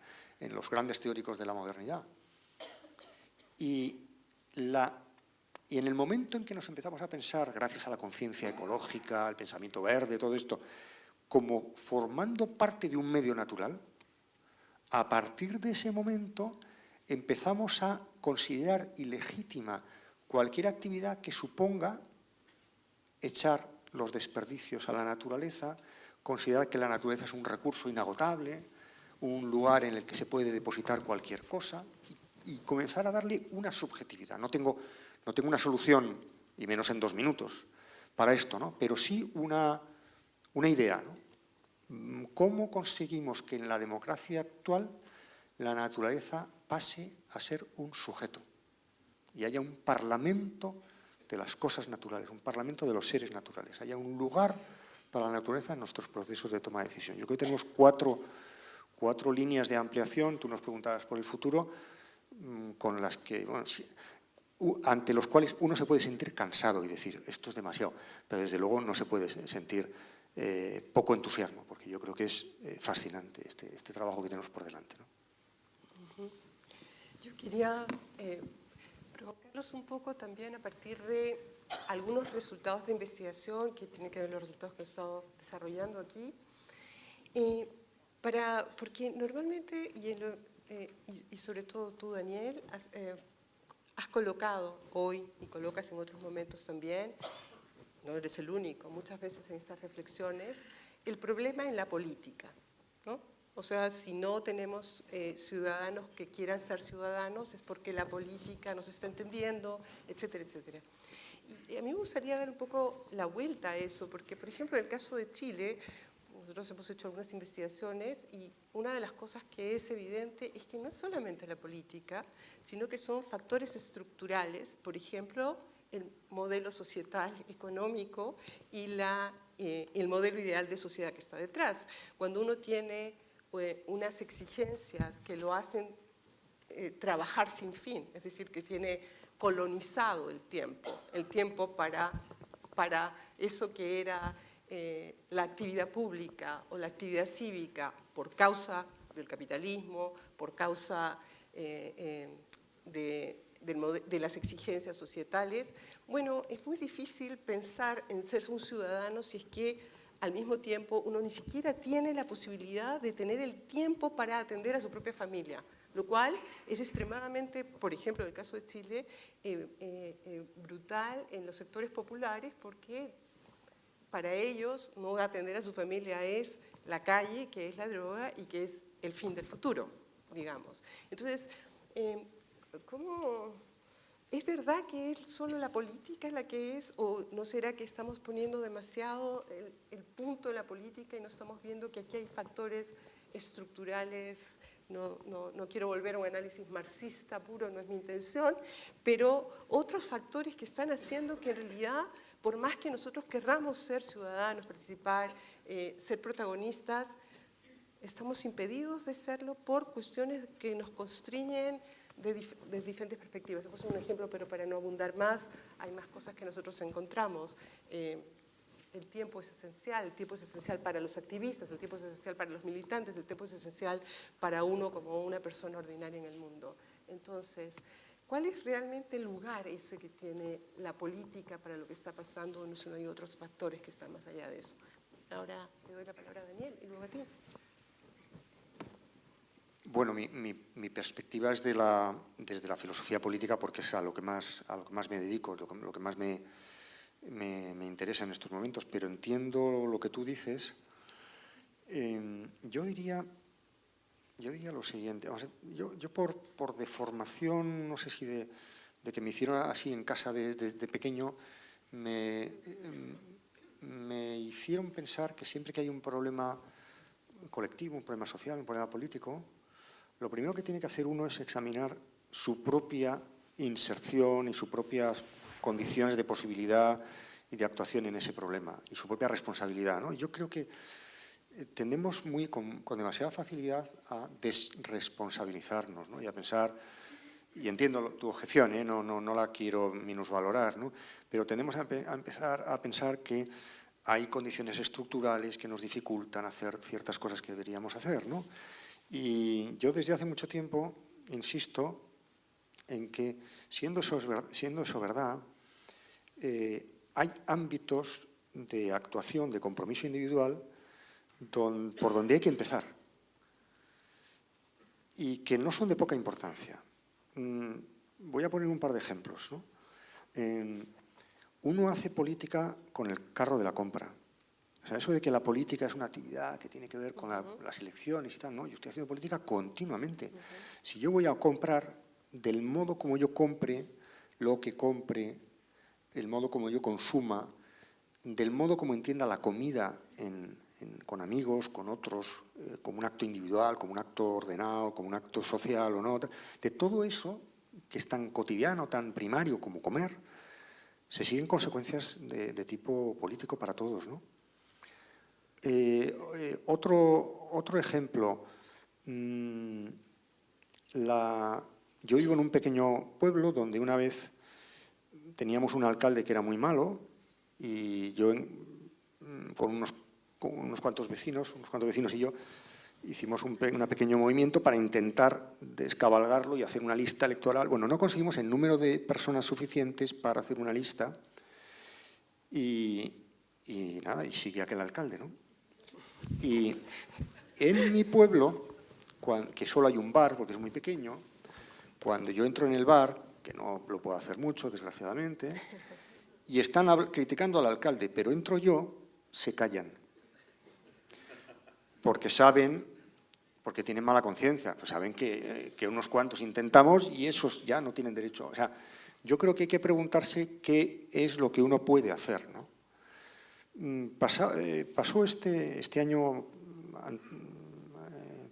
los grandes teóricos de la modernidad. Y en el momento en que nos empezamos a pensar, gracias a la conciencia ecológica, al pensamiento verde, todo esto, como formando parte de un medio natural, a partir de ese momento empezamos a considerar ilegítima cualquier actividad que suponga echar los desperdicios a la naturaleza, considerar que la naturaleza es un recurso inagotable, un lugar en el que se puede depositar cualquier cosa y comenzar a darle una subjetividad. No tengo una solución, y menos en 2 minutos, para esto, ¿no? Pero sí una idea, ¿no? ¿Cómo conseguimos que en la democracia actual la naturaleza pase a ser un sujeto y haya un parlamento de las cosas naturales, un parlamento de los seres naturales, haya un lugar para la naturaleza en nuestros procesos de toma de decisión? Yo creo que tenemos cuatro líneas de ampliación, tú nos preguntabas por el futuro, con las que, ante los cuales uno se puede sentir cansado y decir, esto es demasiado, pero desde luego no se puede sentir poco entusiasmo, porque yo creo que es fascinante este trabajo que tenemos por delante, ¿no? Yo quería provocarlos un poco también a partir de algunos resultados de investigación que tienen que ver con los resultados que he estado desarrollando aquí, porque normalmente, y sobre todo tú, Daniel, has colocado hoy y colocas en otros momentos también, no eres el único, muchas veces en estas reflexiones, el problema en la política, ¿no? O sea, si no tenemos ciudadanos que quieran ser ciudadanos es porque la política no se está entendiendo, etcétera, etcétera. Y a mí me gustaría dar un poco la vuelta a eso, porque, por ejemplo, en el caso de Chile, nosotros hemos hecho algunas investigaciones y una de las cosas que es evidente es que no es solamente la política, sino que son factores estructurales, por ejemplo, el modelo societal, económico y el modelo ideal de sociedad que está detrás. Cuando uno tiene unas exigencias que lo hacen trabajar sin fin, es decir, que tiene colonizado el tiempo para eso que era la actividad pública o la actividad cívica por causa del capitalismo, por causa de las exigencias societales. Bueno, es muy difícil pensar en ser un ciudadano si es que al mismo tiempo uno ni siquiera tiene la posibilidad de tener el tiempo para atender a su propia familia, lo cual es extremadamente, por ejemplo, en el caso de Chile, brutal en los sectores populares porque para ellos no atender a su familia es la calle, que es la droga y que es el fin del futuro, digamos. Entonces, ¿cómo? ¿Es verdad que es solo la política la que es, o no será que estamos poniendo demasiado el punto en la política y no estamos viendo que aquí hay factores estructurales? No quiero volver a un análisis marxista puro, no es mi intención, pero otros factores que están haciendo que en realidad, por más que nosotros querramos ser ciudadanos, participar, ser protagonistas, estamos impedidos de serlo por cuestiones que nos constriñen de diferentes perspectivas. He puesto un ejemplo, pero para no abundar más, hay más cosas que nosotros encontramos. El tiempo es esencial para los activistas, el tiempo es esencial para los militantes, el tiempo es esencial para uno como una persona ordinaria en el mundo. Entonces, ¿cuál es realmente el lugar ese que tiene la política para lo que está pasando? No sé, no hay otros factores que están más allá de eso. Ahora le doy la palabra a Daniel y luego a ti. Bueno, mi perspectiva es desde la filosofía política, porque es a lo que más me dedico, lo que más me interesa en estos momentos, pero entiendo lo que tú dices. Yo diría lo siguiente. Yo por deformación, no sé si de que me hicieron así en casa desde pequeño, me hicieron pensar que siempre que hay un problema colectivo, un problema social, un problema político, lo primero que tiene que hacer uno es examinar su propia inserción y sus propias condiciones de posibilidad y de actuación en ese problema, y su propia responsabilidad, ¿no? Yo creo que tendemos con demasiada facilidad a desresponsabilizarnos, ¿no? Y a pensar, y entiendo tu objeción, no la quiero minusvalorar, ¿no? Pero tendemos a empezar a pensar que hay condiciones estructurales que nos dificultan hacer ciertas cosas que deberíamos hacer, ¿no? Y yo desde hace mucho tiempo insisto en que, siendo eso verdad, hay ámbitos de actuación, de compromiso individual, por donde hay que empezar y que no son de poca importancia. Voy a poner un par de ejemplos, ¿no? Uno hace política con el carro de la compra. O sea, eso de que la política es una actividad que tiene que ver con las elecciones y tal, no, yo estoy haciendo política continuamente. Si yo voy a comprar, del modo como yo compre, lo que compre, el modo como yo consuma, del modo como entienda la comida con amigos, con otros, como un acto individual, como un acto ordenado, como un acto social o no, de todo eso que es tan cotidiano, tan primario como comer, se siguen consecuencias de tipo político para todos, ¿no? Otro ejemplo, yo vivo en un pequeño pueblo donde una vez teníamos un alcalde que era muy malo y yo con unos cuantos vecinos y yo hicimos un pequeño movimiento para intentar descabalgarlo y hacer una lista electoral. Bueno, no conseguimos el número de personas suficientes para hacer una lista y nada, y sigue aquel alcalde, ¿no? Y en mi pueblo, que solo hay un bar porque es muy pequeño, cuando yo entro en el bar, que no lo puedo hacer mucho, desgraciadamente, y están criticando al alcalde, pero entro yo, se callan. Porque tienen mala conciencia, pues saben que unos cuantos intentamos y esos ya no tienen derecho. O sea, yo creo que hay que preguntarse qué es lo que uno puede hacer, ¿no? Pasó este año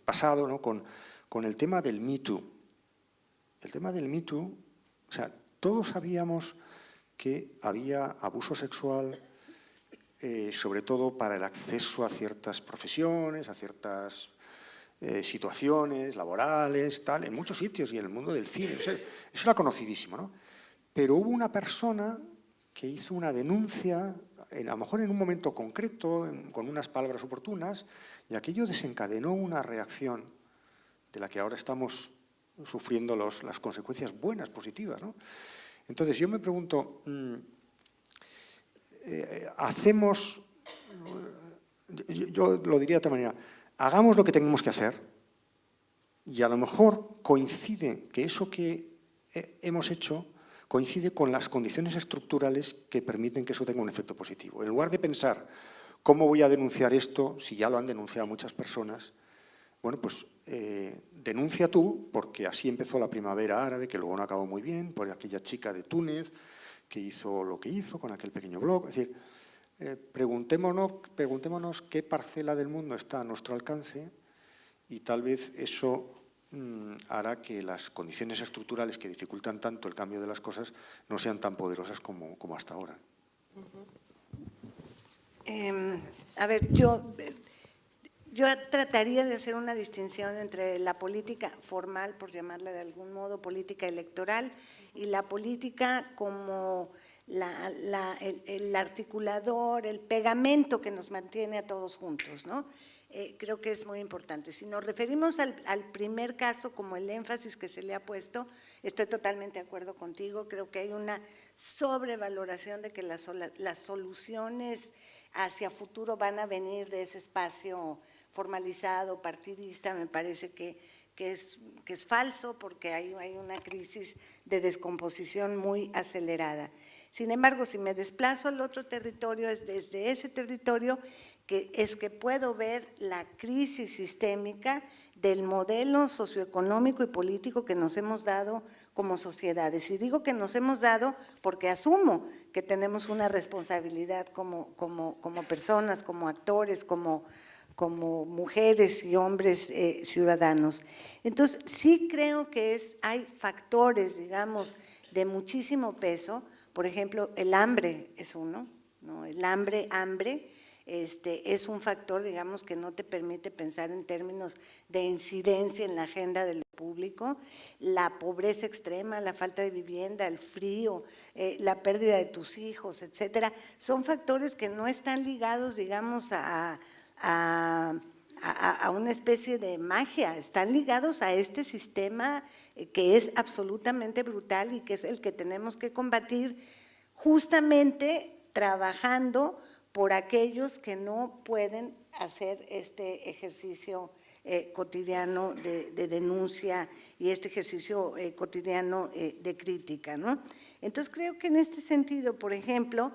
pasado, ¿no? con el tema del Me Too. El tema del Me Too, o sea, todos sabíamos que había abuso sexual, sobre todo para el acceso a ciertas profesiones, a ciertas situaciones laborales, tal, en muchos sitios y en el mundo del cine. O sea, eso era conocidísimo, ¿no? Pero hubo una persona que hizo una denuncia, a lo mejor en un momento concreto, con unas palabras oportunas, y aquello desencadenó una reacción de la que ahora estamos sufriendo las consecuencias buenas, positivas, ¿no? Entonces yo me pregunto, yo lo diría de otra manera, hagamos lo que tenemos que hacer y a lo mejor coincide que eso que hemos hecho coincide con las condiciones estructurales que permiten que eso tenga un efecto positivo. En lugar de pensar, ¿cómo voy a denunciar esto si ya lo han denunciado muchas personas? Bueno, pues denuncia tú, porque así empezó la primavera árabe, que luego no acabó muy bien, por aquella chica de Túnez que hizo lo que hizo con aquel pequeño blog. Es decir, preguntémonos qué parcela del mundo está a nuestro alcance y tal vez eso hará que las condiciones estructurales que dificultan tanto el cambio de las cosas no sean tan poderosas como hasta ahora. A ver, yo trataría de hacer una distinción entre la política formal, por llamarla de algún modo, política electoral, y la política como el articulador, el pegamento que nos mantiene a todos juntos, ¿no? Creo que es muy importante. Si nos referimos al primer caso como el énfasis que se le ha puesto, estoy totalmente de acuerdo contigo, creo que hay una sobrevaloración de que las soluciones hacia futuro van a venir de ese espacio formalizado, partidista. Me parece que es falso porque hay una crisis de descomposición muy acelerada. Sin embargo, si me desplazo al otro territorio, es desde ese territorio que puedo ver la crisis sistémica del modelo socioeconómico y político que nos hemos dado como sociedades. Y digo que nos hemos dado porque asumo que tenemos una responsabilidad como personas, como actores, como mujeres y hombres ciudadanos. Entonces, sí creo que hay factores, digamos, de muchísimo peso. Por ejemplo, el hambre es uno, ¿no? El hambre es un factor, digamos, que no te permite pensar en términos de incidencia en la agenda del público. La pobreza extrema, la falta de vivienda, el frío, la pérdida de tus hijos, etcétera, son factores que no están ligados, digamos, a una especie de magia, están ligados a este sistema que es absolutamente brutal y que es el que tenemos que combatir justamente trabajando por aquellos que no pueden hacer este ejercicio cotidiano de denuncia y este ejercicio cotidiano de crítica, ¿no? Entonces creo que en este sentido, por ejemplo,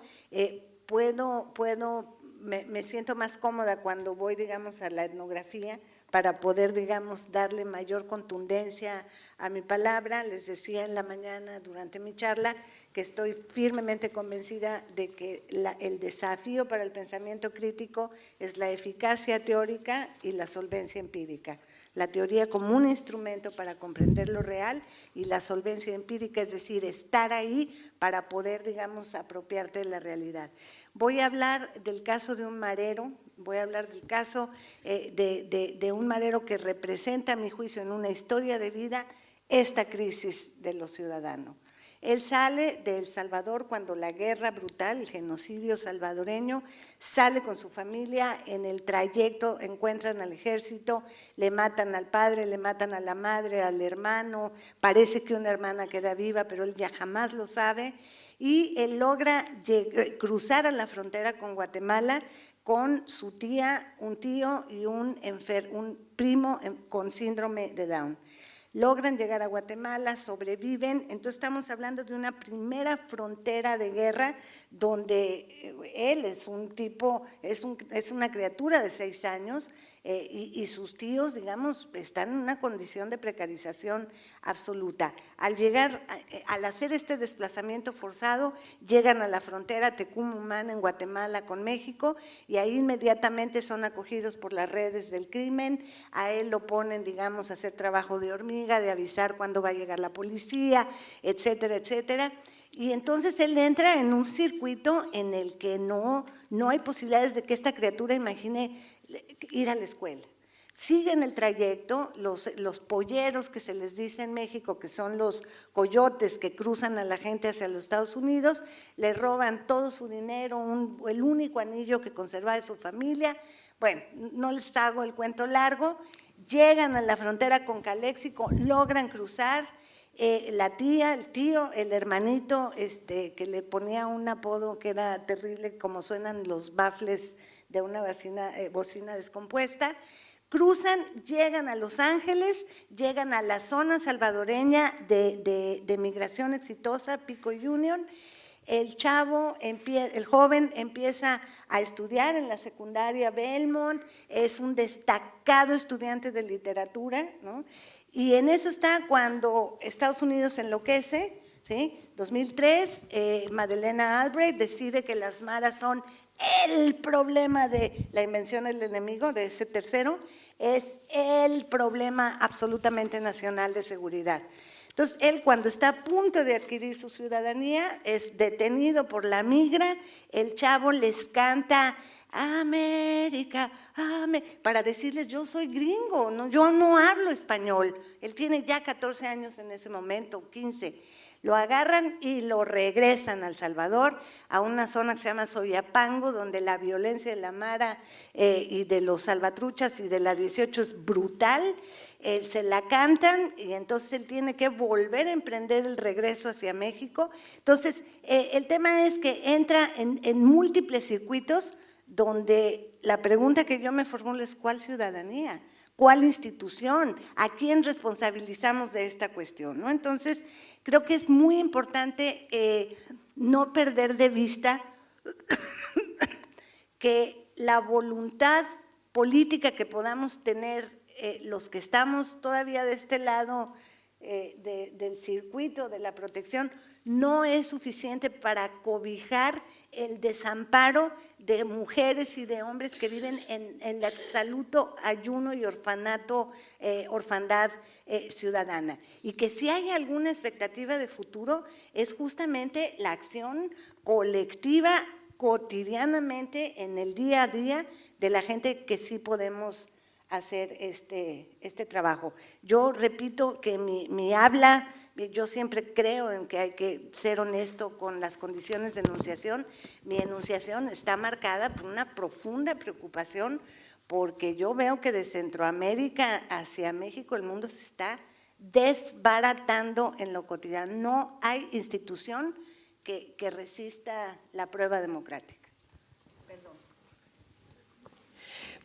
me siento más cómoda cuando voy, digamos, a la etnografía para poder, digamos, darle mayor contundencia a mi palabra. Les decía en la mañana durante mi charla que estoy firmemente convencida de que el desafío para el pensamiento crítico es la eficacia teórica y la solvencia empírica. La teoría como un instrumento para comprender lo real y la solvencia empírica, es decir, estar ahí para poder, digamos, apropiarte de la realidad. Voy a hablar del caso de un marero, voy a hablar del caso de un marero que representa, a mi juicio, en una historia de vida, esta crisis de los ciudadanos. Él sale de El Salvador cuando la guerra brutal, el genocidio salvadoreño, sale con su familia, en el trayecto encuentran al ejército, le matan al padre, le matan a la madre, al hermano, parece que una hermana queda viva, pero él ya jamás lo sabe, y él logra cruzar a la frontera con Guatemala con su tía, un tío y un primo con síndrome de Down. Logran llegar a Guatemala, sobreviven, entonces estamos hablando de una primera frontera de guerra donde él es un tipo, es una criatura de 6 años y sus tíos, digamos, están en una condición de precarización absoluta. Al hacer este desplazamiento forzado, llegan a la frontera Tecumumán en Guatemala con México y ahí inmediatamente son acogidos por las redes del crimen. A él lo ponen, digamos, a hacer trabajo de hormiga, de avisar cuándo va a llegar la policía, etcétera, etcétera. Y entonces él entra en un circuito en el que no hay posibilidades de que esta criatura imagine ir a la escuela. Siguen el trayecto, los polleros que se les dice en México, que son los coyotes que cruzan a la gente hacia los Estados Unidos, le roban todo su dinero, el único anillo que conserva de su familia. Bueno, no les hago el cuento largo, llegan a la frontera con Caléxico, logran cruzar. La tía, el tío, el hermanito, que le ponía un apodo que era terrible, como suenan los bafles de una bocina descompuesta, cruzan, llegan a Los Ángeles, llegan a la zona salvadoreña de migración exitosa, Pico Union. El joven empieza a estudiar en la secundaria Belmont, es un destacado estudiante de literatura, ¿no? Y en eso está cuando Estados Unidos enloquece, ¿sí? 2003, Madeleine Albright decide que las maras son el problema de la invención del enemigo, de ese tercero, es el problema absolutamente nacional de seguridad. Entonces, él cuando está a punto de adquirir su ciudadanía es detenido por la migra, el chavo les canta América, para decirles yo soy gringo, ¿no? Yo no hablo español. Él tiene ya 14 años en ese momento, 15. Lo agarran y lo regresan a El Salvador, a una zona que se llama Soyapango, donde la violencia de la mara y de los salvatruchas y de la 18 es brutal. Se la cantan y entonces él tiene que volver a emprender el regreso hacia México. Entonces, el tema es que entra en múltiples circuitos donde la pregunta que yo me formulo es ¿cuál ciudadanía? ¿Cuál institución? ¿A quién responsabilizamos de esta cuestión? ¿No? Entonces, creo que es muy importante no perder de vista que la voluntad política que podamos tener los que estamos todavía de este lado del circuito de la protección no es suficiente para cobijar el desamparo de mujeres y de hombres que viven en el absoluto ayuno y orfandad ciudadana. Y que si hay alguna expectativa de futuro es justamente la acción colectiva cotidianamente en el día a día de la gente que sí podemos hacer este trabajo. Yo repito que mi habla, yo siempre creo en que hay que ser honesto con las condiciones de enunciación. Mi enunciación está marcada por una profunda preocupación porque yo veo que de Centroamérica hacia México el mundo se está desbaratando en lo cotidiano. No hay institución que resista la prueba democrática.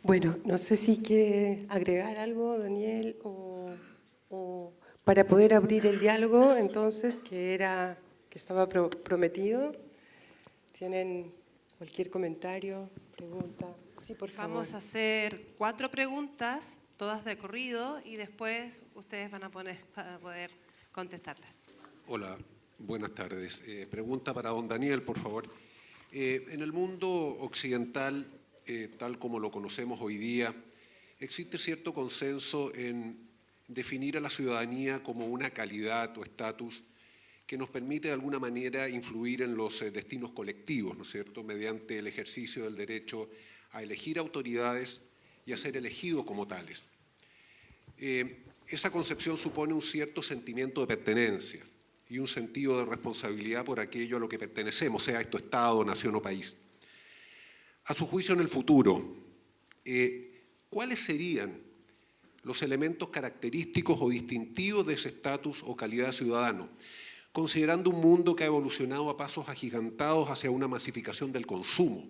Bueno, no sé si quiere agregar algo, Daniel, o para poder abrir el diálogo, entonces, que estaba prometido. ¿Tienen cualquier comentario, pregunta? Sí, por favor. Vamos a hacer 4 preguntas, todas de corrido, y después ustedes van a poder contestarlas. Hola, buenas tardes. Pregunta para don Daniel, por favor. En el mundo occidental, tal como lo conocemos hoy día, existe cierto consenso en definir a la ciudadanía como una calidad o estatus que nos permite de alguna manera influir en los destinos colectivos, ¿no es cierto?, mediante el ejercicio del derecho a elegir autoridades y a ser elegidos como tales. Esa concepción supone un cierto sentimiento de pertenencia y un sentido de responsabilidad por aquello a lo que pertenecemos, sea esto Estado, nación o país. A su juicio, en el futuro, ¿cuáles serían los elementos característicos o distintivos de ese estatus o calidad de ciudadano, considerando un mundo que ha evolucionado a pasos agigantados hacia una masificación del consumo,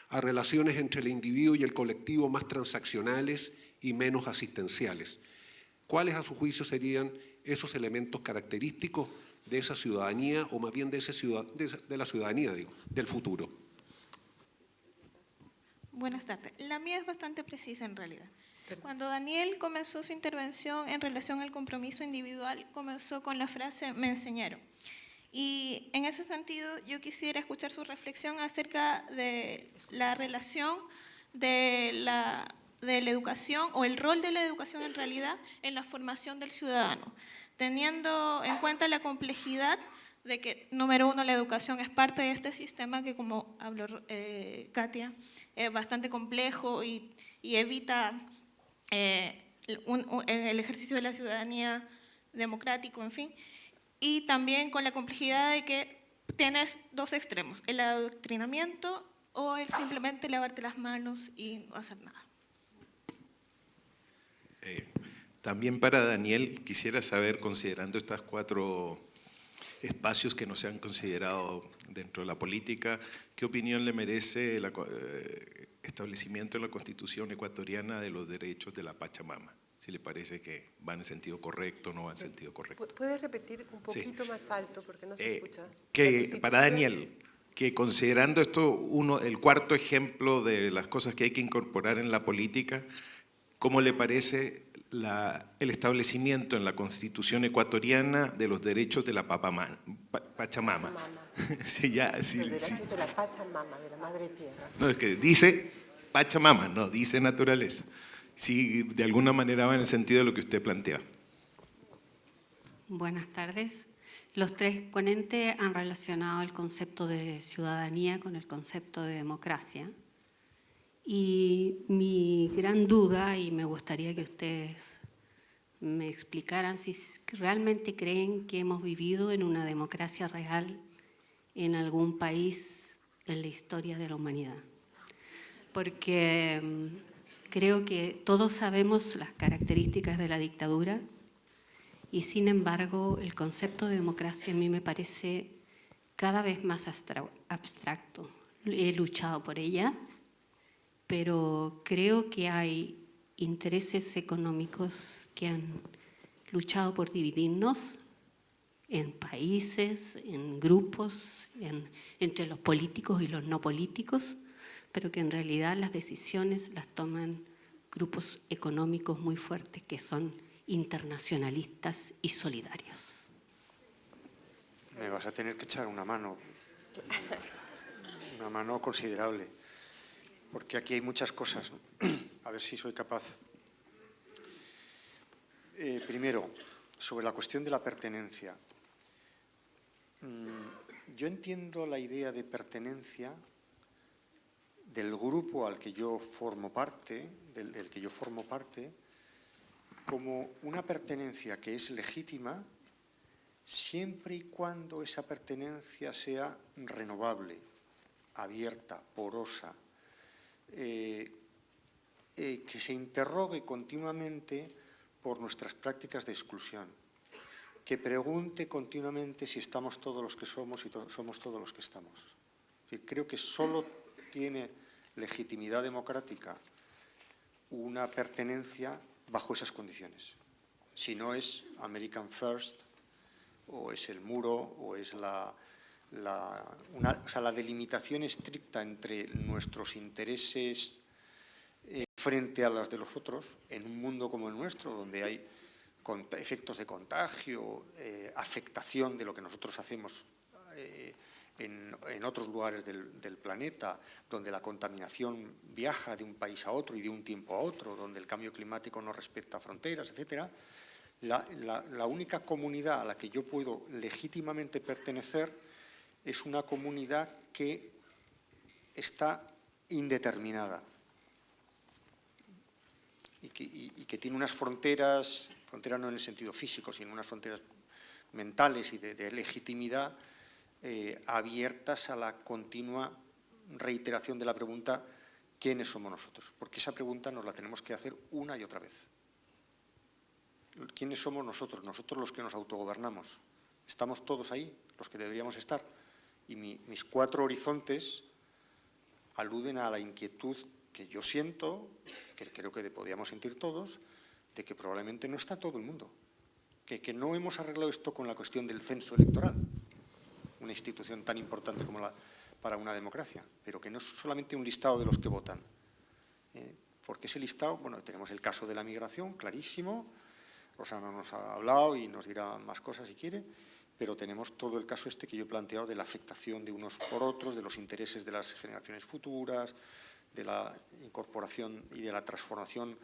a relaciones entre el individuo y el colectivo más transaccionales y menos asistenciales? ¿Cuáles, a su juicio, serían esos elementos característicos de esa ciudadanía, o más bien de la ciudadanía, del futuro? Buenas tardes. La mía es bastante precisa en realidad. Cuando Daniel comenzó su intervención en relación al compromiso individual, comenzó con la frase «me enseñaron». Y en ese sentido yo quisiera escuchar su reflexión acerca de la relación de la educación o el rol de la educación en realidad en la formación del ciudadano, teniendo en cuenta la complejidad de que, número uno, la educación es parte de este sistema que, como habló Katia, es bastante complejo y evita el ejercicio de la ciudadanía democrático, en fin, y también con la complejidad de que tienes 2 extremos, el adoctrinamiento o el simplemente lavarte las manos y no hacer nada. También para Daniel quisiera saber, considerando estas 4 espacios que no se han considerado dentro de la política. ¿Qué opinión le merece el establecimiento en la Constitución ecuatoriana de los derechos de la Pachamama? Si le parece que va en el sentido correcto o no va en el sentido correcto. ¿Puedes repetir un poquito más alto porque no se escucha? Que para Daniel, que considerando esto el cuarto ejemplo de las cosas que hay que incorporar en la política, ¿cómo le parece el establecimiento en la Constitución ecuatoriana de los derechos de la Pachamama? Sí, Los derechos de la Pachamama, de la Madre Tierra. No, es que dice Pachamama, no dice naturaleza. Si de alguna manera va en el sentido de lo que usted plantea. Buenas tardes. Los tres ponentes han relacionado el concepto de ciudadanía con el concepto de democracia. Y mi gran duda, y me gustaría que ustedes me explicaran si realmente creen que hemos vivido en una democracia real en algún país en la historia de la humanidad. Porque creo que todos sabemos las características de la dictadura y, sin embargo, el concepto de democracia a mí me parece cada vez más abstracto. He luchado por ella, pero creo que hay intereses económicos que han luchado por dividirnos en países, en grupos, entre los políticos y los no políticos, pero que en realidad las decisiones las toman grupos económicos muy fuertes que son internacionalistas y solidarios. Me vas a tener que echar una mano considerable, porque aquí hay muchas cosas, ¿no? A ver si soy capaz. Primero, sobre la cuestión de la pertenencia. Yo entiendo la idea de pertenencia del grupo al que yo formo parte, del que yo formo parte, como una pertenencia que es legítima siempre y cuando esa pertenencia sea renovable, abierta, porosa, que se interrogue continuamente por nuestras prácticas de exclusión, que pregunte continuamente si estamos todos los que somos y somos todos los que estamos. Es decir, creo que solo tiene legitimidad democrática una pertenencia bajo esas condiciones. Si no es American First, o es el muro, o es la delimitación estricta entre nuestros intereses frente a las de los otros, en un mundo como el nuestro, donde hay efectos de contagio, afectación de lo que nosotros hacemos en otros lugares del planeta, donde la contaminación viaja de un país a otro y de un tiempo a otro, donde el cambio climático no respeta fronteras, etc., la única comunidad a la que yo puedo legítimamente pertenecer es una comunidad que está indeterminada y que tiene unas fronteras no en el sentido físico, sino unas fronteras mentales y de legitimidad abiertas a la continua reiteración de la pregunta ¿quiénes somos nosotros? Porque esa pregunta nos la tenemos que hacer una y otra vez. ¿Quiénes somos nosotros? Nosotros los que nos autogobernamos. ¿Estamos todos ahí, los que deberíamos estar? Y mis cuatro horizontes aluden a la inquietud que yo siento, que creo que podíamos sentir todos, de que probablemente no está todo el mundo. Que no hemos arreglado esto con la cuestión del censo electoral, una institución tan importante como para una democracia, pero que no es solamente un listado de los que votan. Porque ese listado, bueno, tenemos el caso de la migración, clarísimo, Rosana nos ha hablado y nos dirá más cosas si quiere, pero tenemos todo el caso que yo he planteado de la afectación de unos por otros, de los intereses de las generaciones futuras, de la incorporación y de la transformación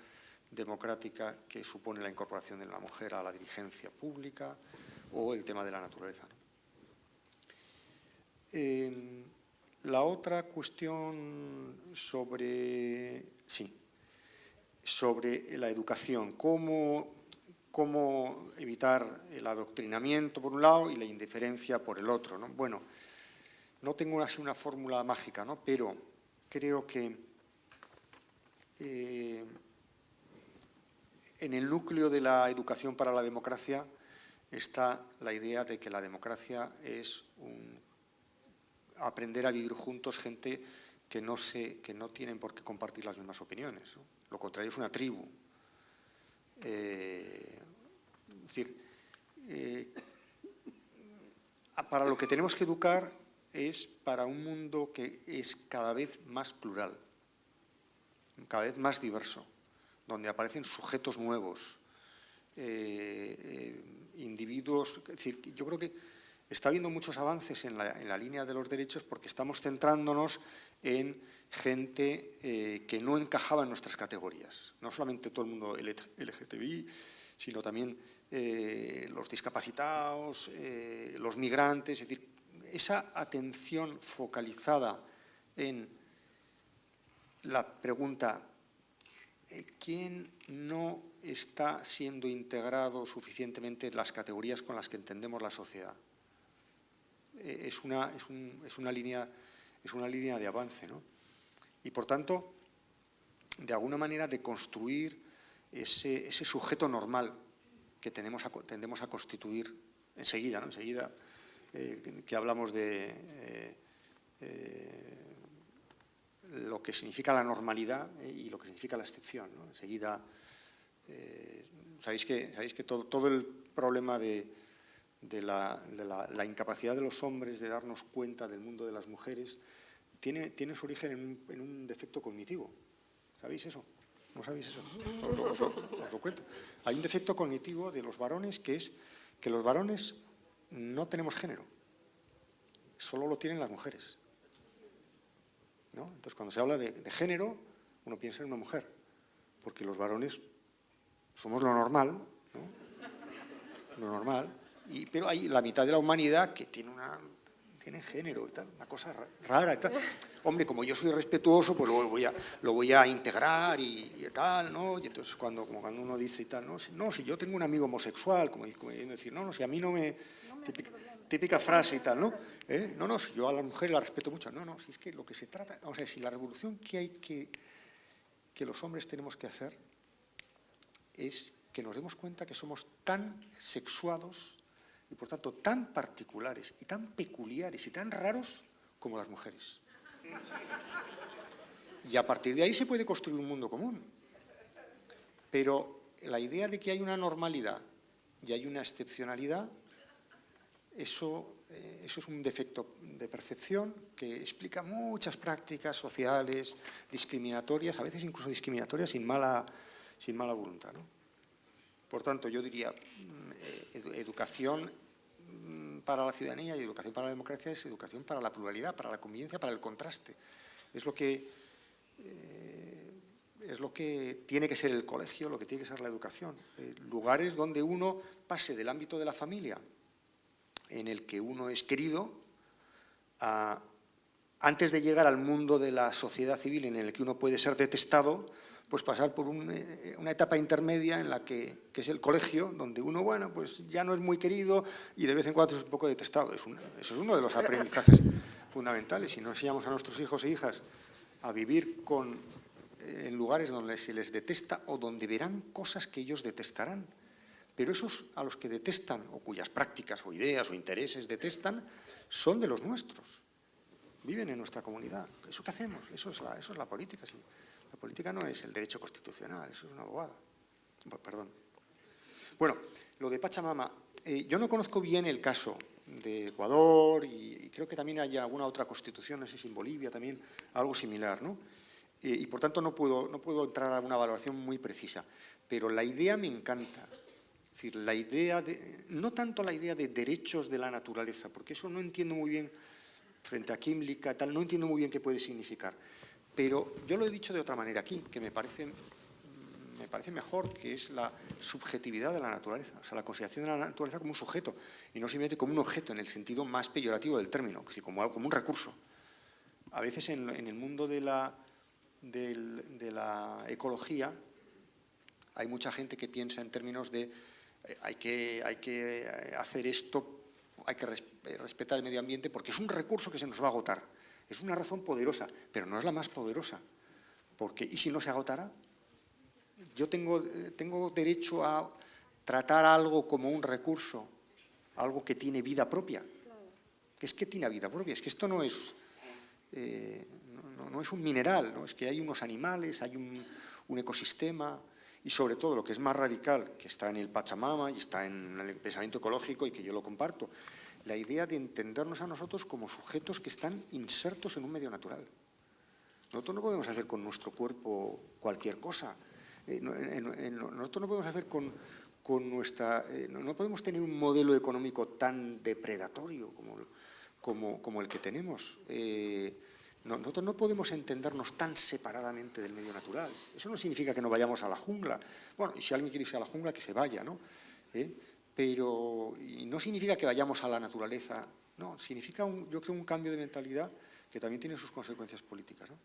democrática que supone la incorporación de la mujer a la dirigencia pública, o el tema de la naturaleza, ¿no? La otra cuestión sobre la educación, cómo evitar el adoctrinamiento por un lado y la indiferencia por el otro, ¿no? Bueno, no tengo así una fórmula mágica, ¿no? Pero creo que en el núcleo de la educación para la democracia está la idea de que la democracia es aprender a vivir juntos gente que no tienen por qué compartir las mismas opiniones, ¿no? Lo contrario es una tribu. Es decir, para lo que tenemos que educar es para un mundo que es cada vez más plural, cada vez más diverso, donde aparecen sujetos nuevos, individuos. Es decir, yo creo que está habiendo muchos avances en la línea de los derechos porque estamos centrándonos en gente que no encajaba en nuestras categorías. No solamente todo el mundo LGTBI, sino también los discapacitados, los migrantes. Es decir, esa atención focalizada en la pregunta ¿quién no está siendo integrado suficientemente en las categorías con las que entendemos la sociedad? Es una línea de avance, ¿no? Y por tanto, de alguna manera, de construir ese sujeto normal que tendemos a constituir enseguida, ¿no? Enseguida que hablamos de lo que significa la normalidad y lo que significa la excepción, ¿no? Enseguida, sabéis que todo el problema de la incapacidad de los hombres de darnos cuenta del mundo de las mujeres tiene su origen en un defecto cognitivo. ¿Sabéis eso? ¿No sabéis eso? Os lo cuento. Hay un defecto cognitivo de los varones que es que los varones no tenemos género, solo lo tienen las mujeres, ¿no? Entonces, cuando se habla de género, uno piensa en una mujer, porque los varones somos lo normal, ¿no? Lo normal, pero hay la mitad de la humanidad que tiene género y tal, una cosa rara y tal. Hombre, como yo soy respetuoso, pues lo voy a integrar y tal, ¿no? Y entonces cuando uno dice y tal, no, si yo tengo un amigo homosexual, como decir, no, si a mí no me... Típica frase y tal, ¿no? No, si yo a la mujer la respeto mucho. No, si es que lo que se trata... O sea, si la revolución que los hombres tenemos que hacer es que nos demos cuenta que somos tan sexuados y, por tanto, tan particulares y tan peculiares y tan raros como las mujeres. Y a partir de ahí se puede construir un mundo común. Pero la idea de que hay una normalidad y hay una excepcionalidad, eso es un defecto de percepción que explica muchas prácticas sociales discriminatorias, a veces incluso discriminatorias sin mala voluntad, ¿no? Por tanto, yo diría, educación para la ciudadanía y educación para la democracia es educación para la pluralidad, para la convivencia, para el contraste. Es lo que tiene que ser el colegio, lo que tiene que ser la educación. Lugares donde uno pase del ámbito de la familia, en el que uno es querido, antes de llegar al mundo de la sociedad civil en el que uno puede ser detestado, pues pasar por una etapa intermedia en la que es el colegio, donde uno, bueno, pues ya no es muy querido y de vez en cuando es un poco detestado. Eso es uno de los aprendizajes fundamentales. Si no enseñamos a nuestros hijos e hijas a vivir en lugares donde se les detesta o donde verán cosas que ellos detestarán, pero esos a los que detestan o cuyas prácticas o ideas o intereses detestan son de los nuestros, viven en nuestra comunidad. ¿Eso qué hacemos? Eso es la política, sí. La política no es el derecho constitucional, eso es una bobada. Perdón. Bueno, lo de Pachamama, yo no conozco bien el caso de Ecuador y creo que también hay alguna otra constitución, no sé si en Bolivia también, algo similar, ¿no? Y por tanto no puedo entrar a una valoración muy precisa, pero la idea me encanta. Es decir, la idea no tanto la idea de derechos de la naturaleza, porque eso no entiendo muy bien, frente a Química y tal, no entiendo muy bien qué puede significar. Pero yo lo he dicho de otra manera aquí, que me parece mejor, que es la subjetividad de la naturaleza, o sea, la consideración de la naturaleza como un sujeto y no simplemente como un objeto en el sentido más peyorativo del término, es decir, como un recurso. A veces en el mundo de la ecología hay mucha gente que piensa en términos de hay que hacer esto, hay que respetar el medio ambiente porque es un recurso que se nos va a agotar. Es una razón poderosa, pero no es la más poderosa. Porque, ¿y si no se agotara? Yo tengo derecho a tratar algo como un recurso algo que tiene vida propia. Es que tiene vida propia, es que esto no es, no es un mineral, ¿no? Es que hay unos animales, hay un ecosistema y sobre todo lo que es más radical, que está en el Pachamama y está en el pensamiento ecológico y que yo lo comparto, la idea de entendernos a nosotros como sujetos que están insertos en un medio natural. Nosotros no podemos hacer con nuestro cuerpo cualquier cosa. Nosotros no podemos hacer con nuestra... no podemos tener un modelo económico tan depredatorio como el que tenemos. Nosotros no podemos entendernos tan separadamente del medio natural. Eso no significa que no vayamos a la jungla. Bueno, y si alguien quiere irse a la jungla, que se vaya, ¿no? Pero y no significa que vayamos a la naturaleza. No, significa, yo creo, un cambio de mentalidad que también tiene sus consecuencias políticas, ¿no?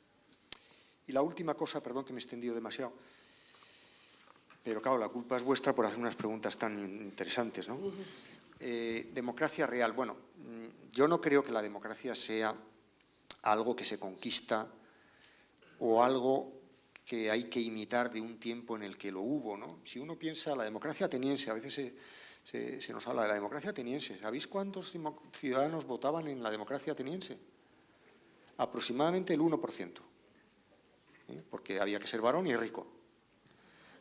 Y la última cosa, perdón que me he extendido demasiado, pero claro, la culpa es vuestra por hacer unas preguntas tan interesantes, ¿no? Democracia real. Bueno, yo no creo que la democracia sea algo que se conquista o algo que hay que imitar de un tiempo en el que lo hubo, ¿no? Si uno piensa, la democracia ateniense, a veces se nos habla de la democracia ateniense. ¿Sabéis cuántos ciudadanos votaban en la democracia ateniense? Aproximadamente el 1%, porque había que ser varón y rico.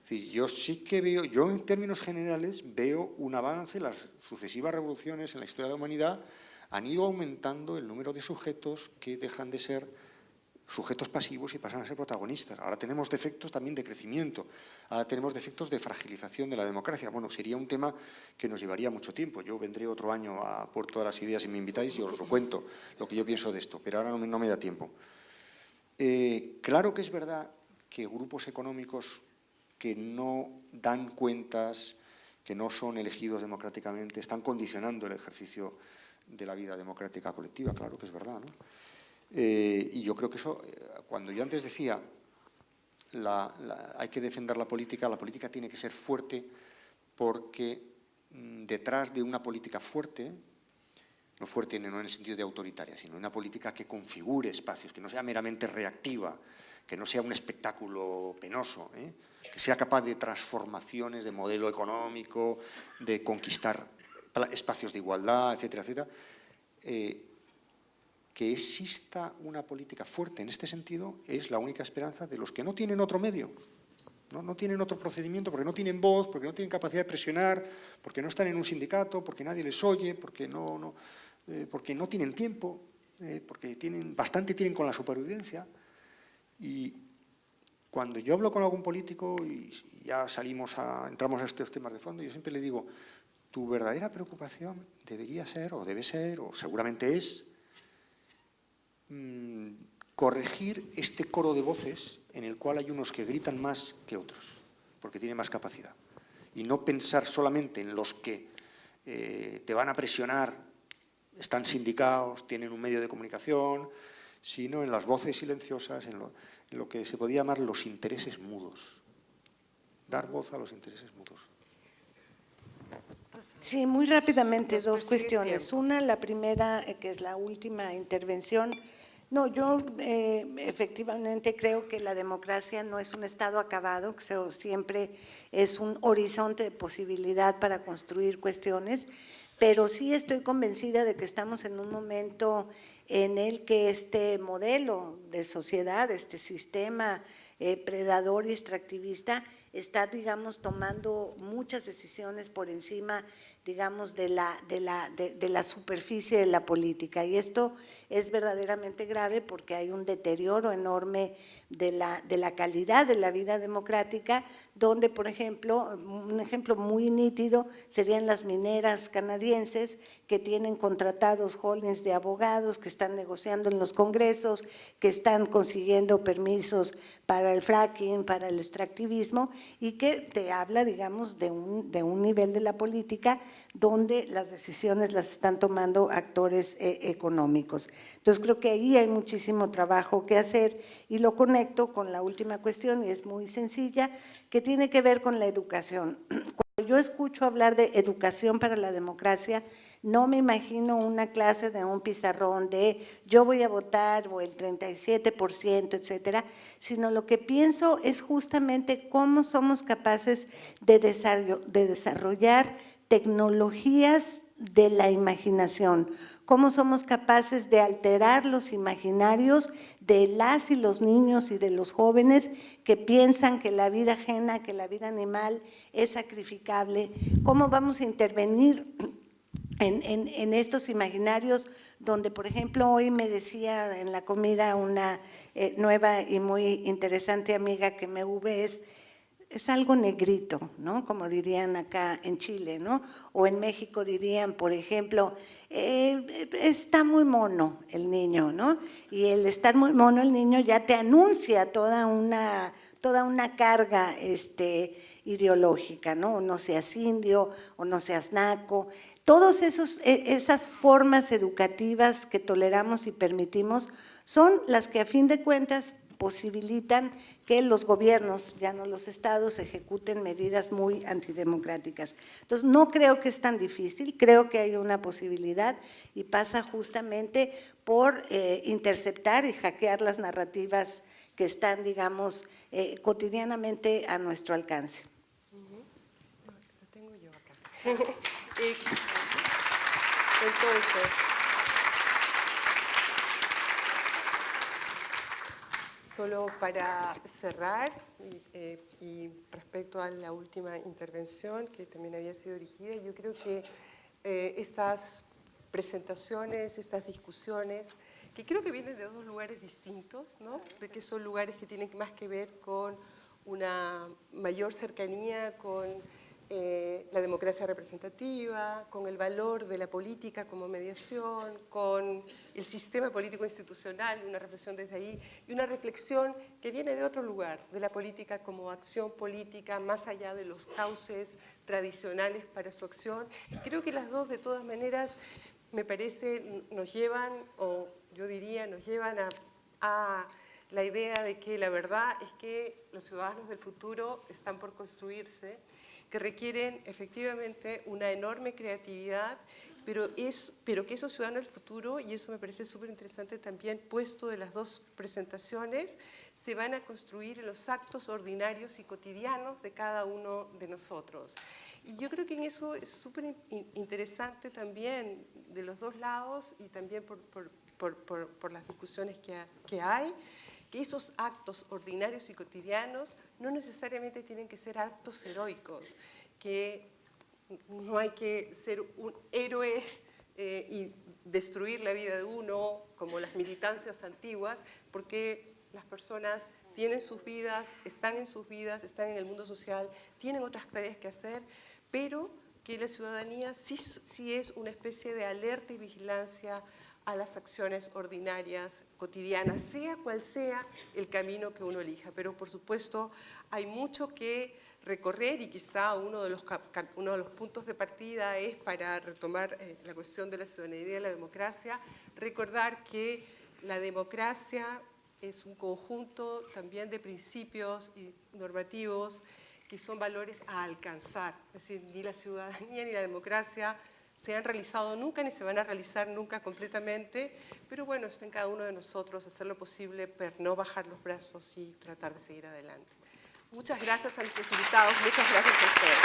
Es decir, yo sí que veo, yo en términos generales veo un avance. Las sucesivas revoluciones en la historia de la humanidad han ido aumentando el número de sujetos que dejan de ser sujetos pasivos y pasan a ser protagonistas. Ahora tenemos defectos también de crecimiento, ahora tenemos defectos de fragilización de la democracia. Bueno, sería un tema que nos llevaría mucho tiempo. Yo vendré otro año a Puerto de las Ideas si me invitáis y os lo cuento lo que yo pienso de esto, pero ahora no me da tiempo. Claro que es verdad que grupos económicos que no dan cuentas, que no son elegidos democráticamente, están condicionando el ejercicio de la vida democrática colectiva, claro que es verdad, ¿no? Y yo creo que eso, cuando yo antes decía, hay que defender la política tiene que ser fuerte porque detrás de una política fuerte, no fuerte no en el sentido de autoritaria, sino una política que configure espacios, que no sea meramente reactiva, que no sea un espectáculo penoso, que sea capaz de transformaciones de modelo económico, de conquistar espacios de igualdad, etcétera, etcétera. Que exista una política fuerte en este sentido es la única esperanza de los que no tienen otro medio, no tienen otro procedimiento, porque no tienen voz, porque no tienen capacidad de presionar, porque no están en un sindicato, porque nadie les oye, porque no tienen tiempo, porque bastante tienen con la supervivencia. Y cuando yo hablo con algún político y ya entramos a estos temas de fondo, yo siempre le digo, tu verdadera preocupación debería ser, o debe ser, o seguramente es, corregir este coro de voces en el cual hay unos que gritan más que otros, porque tienen más capacidad. Y no pensar solamente en los que te van a presionar, están sindicados, tienen un medio de comunicación, sino en las voces silenciosas, en lo que se podía llamar los intereses mudos. Dar voz a los intereses mudos. Sí, muy rápidamente, Nos dos persigue cuestiones. tiempo. Una, la primera, que es la última intervención. No, yo efectivamente creo que la democracia no es un estado acabado, que siempre es un horizonte de posibilidad para construir cuestiones, pero sí estoy convencida de que estamos en un momento en el que este modelo de sociedad, este sistema predador y extractivista está, digamos, tomando muchas decisiones por encima, digamos, de la superficie de la política. Y esto es verdaderamente grave porque hay un deterioro enorme de la calidad de la vida democrática, donde, por ejemplo, un ejemplo muy nítido serían las mineras canadienses que tienen contratados holdings de abogados, que están negociando en los congresos, que están consiguiendo permisos para el fracking, para el extractivismo, y que te habla, digamos, de un nivel de la política donde las decisiones las están tomando actores económicos. Entonces, creo que ahí hay muchísimo trabajo que hacer y lo conecto con la última cuestión, y es muy sencilla, que tiene que ver con la educación. Cuando yo escucho hablar de educación para la democracia, no me imagino una clase de un pizarrón de yo voy a votar o el 37%, etcétera, sino lo que pienso es justamente cómo somos capaces de desarrollar tecnologías de la imaginación, cómo somos capaces de alterar los imaginarios de las y los niños y de los jóvenes que piensan que la vida ajena, que la vida animal es sacrificable, cómo vamos a intervenir en estos imaginarios donde, por ejemplo, hoy me decía en la comida una nueva y muy interesante amiga que MV es algo negrito, ¿no? Como dirían acá en Chile, ¿no? O en México dirían, por ejemplo, está muy mono el niño, ¿no? Y el estar muy mono el niño ya te anuncia toda una carga ideológica, ¿no? O no seas indio, o no seas naco. Todas esas formas educativas que toleramos y permitimos son las que a fin de cuentas posibilitan que los gobiernos, ya no los estados, ejecuten medidas muy antidemocráticas. Entonces, no creo que es tan difícil, creo que hay una posibilidad y pasa justamente por interceptar y hackear las narrativas que están, digamos, cotidianamente a nuestro alcance. Lo tengo yo acá. Entonces, solo para cerrar, y respecto a la última intervención que también había sido dirigida, yo creo que estas presentaciones, estas discusiones, que creo que vienen de dos lugares distintos, ¿no? De que son lugares que tienen más que ver con una mayor cercanía con la democracia representativa, con el valor de la política como mediación, con el sistema político institucional, una reflexión desde ahí, y una reflexión que viene de otro lugar, de la política como acción política, más allá de los cauces tradicionales para su acción. Creo que las dos, de todas maneras, me parece, nos llevan, o yo diría, nos llevan a la idea de que la verdad es que los ciudadanos del futuro están por construirse, que requieren efectivamente una enorme creatividad, pero que esos ciudadanos del futuro, y eso me parece súper interesante también, puesto de las dos presentaciones, se van a construir en los actos ordinarios y cotidianos de cada uno de nosotros. Y yo creo que en eso es súper interesante también de los dos lados y también por las discusiones que hay, que esos actos ordinarios y cotidianos no necesariamente tienen que ser actos heroicos, que no hay que ser un héroe y destruir la vida de uno, como las militancias antiguas, porque las personas tienen sus vidas, están en el mundo social, tienen otras tareas que hacer, pero que la ciudadanía sí es una especie de alerta y vigilancia a las acciones ordinarias, cotidianas, sea cual sea el camino que uno elija. Pero, por supuesto, hay mucho que recorrer y quizá uno de los puntos de partida es, para retomar la cuestión de la ciudadanía y de la democracia, recordar que la democracia es un conjunto también de principios y normativos que son valores a alcanzar. Es decir, ni la ciudadanía ni la democracia se han realizado nunca ni se van a realizar nunca completamente, pero bueno, está en cada uno de nosotros hacer lo posible para no bajar los brazos y tratar de seguir adelante. Muchas gracias a nuestros invitados, muchas gracias a ustedes.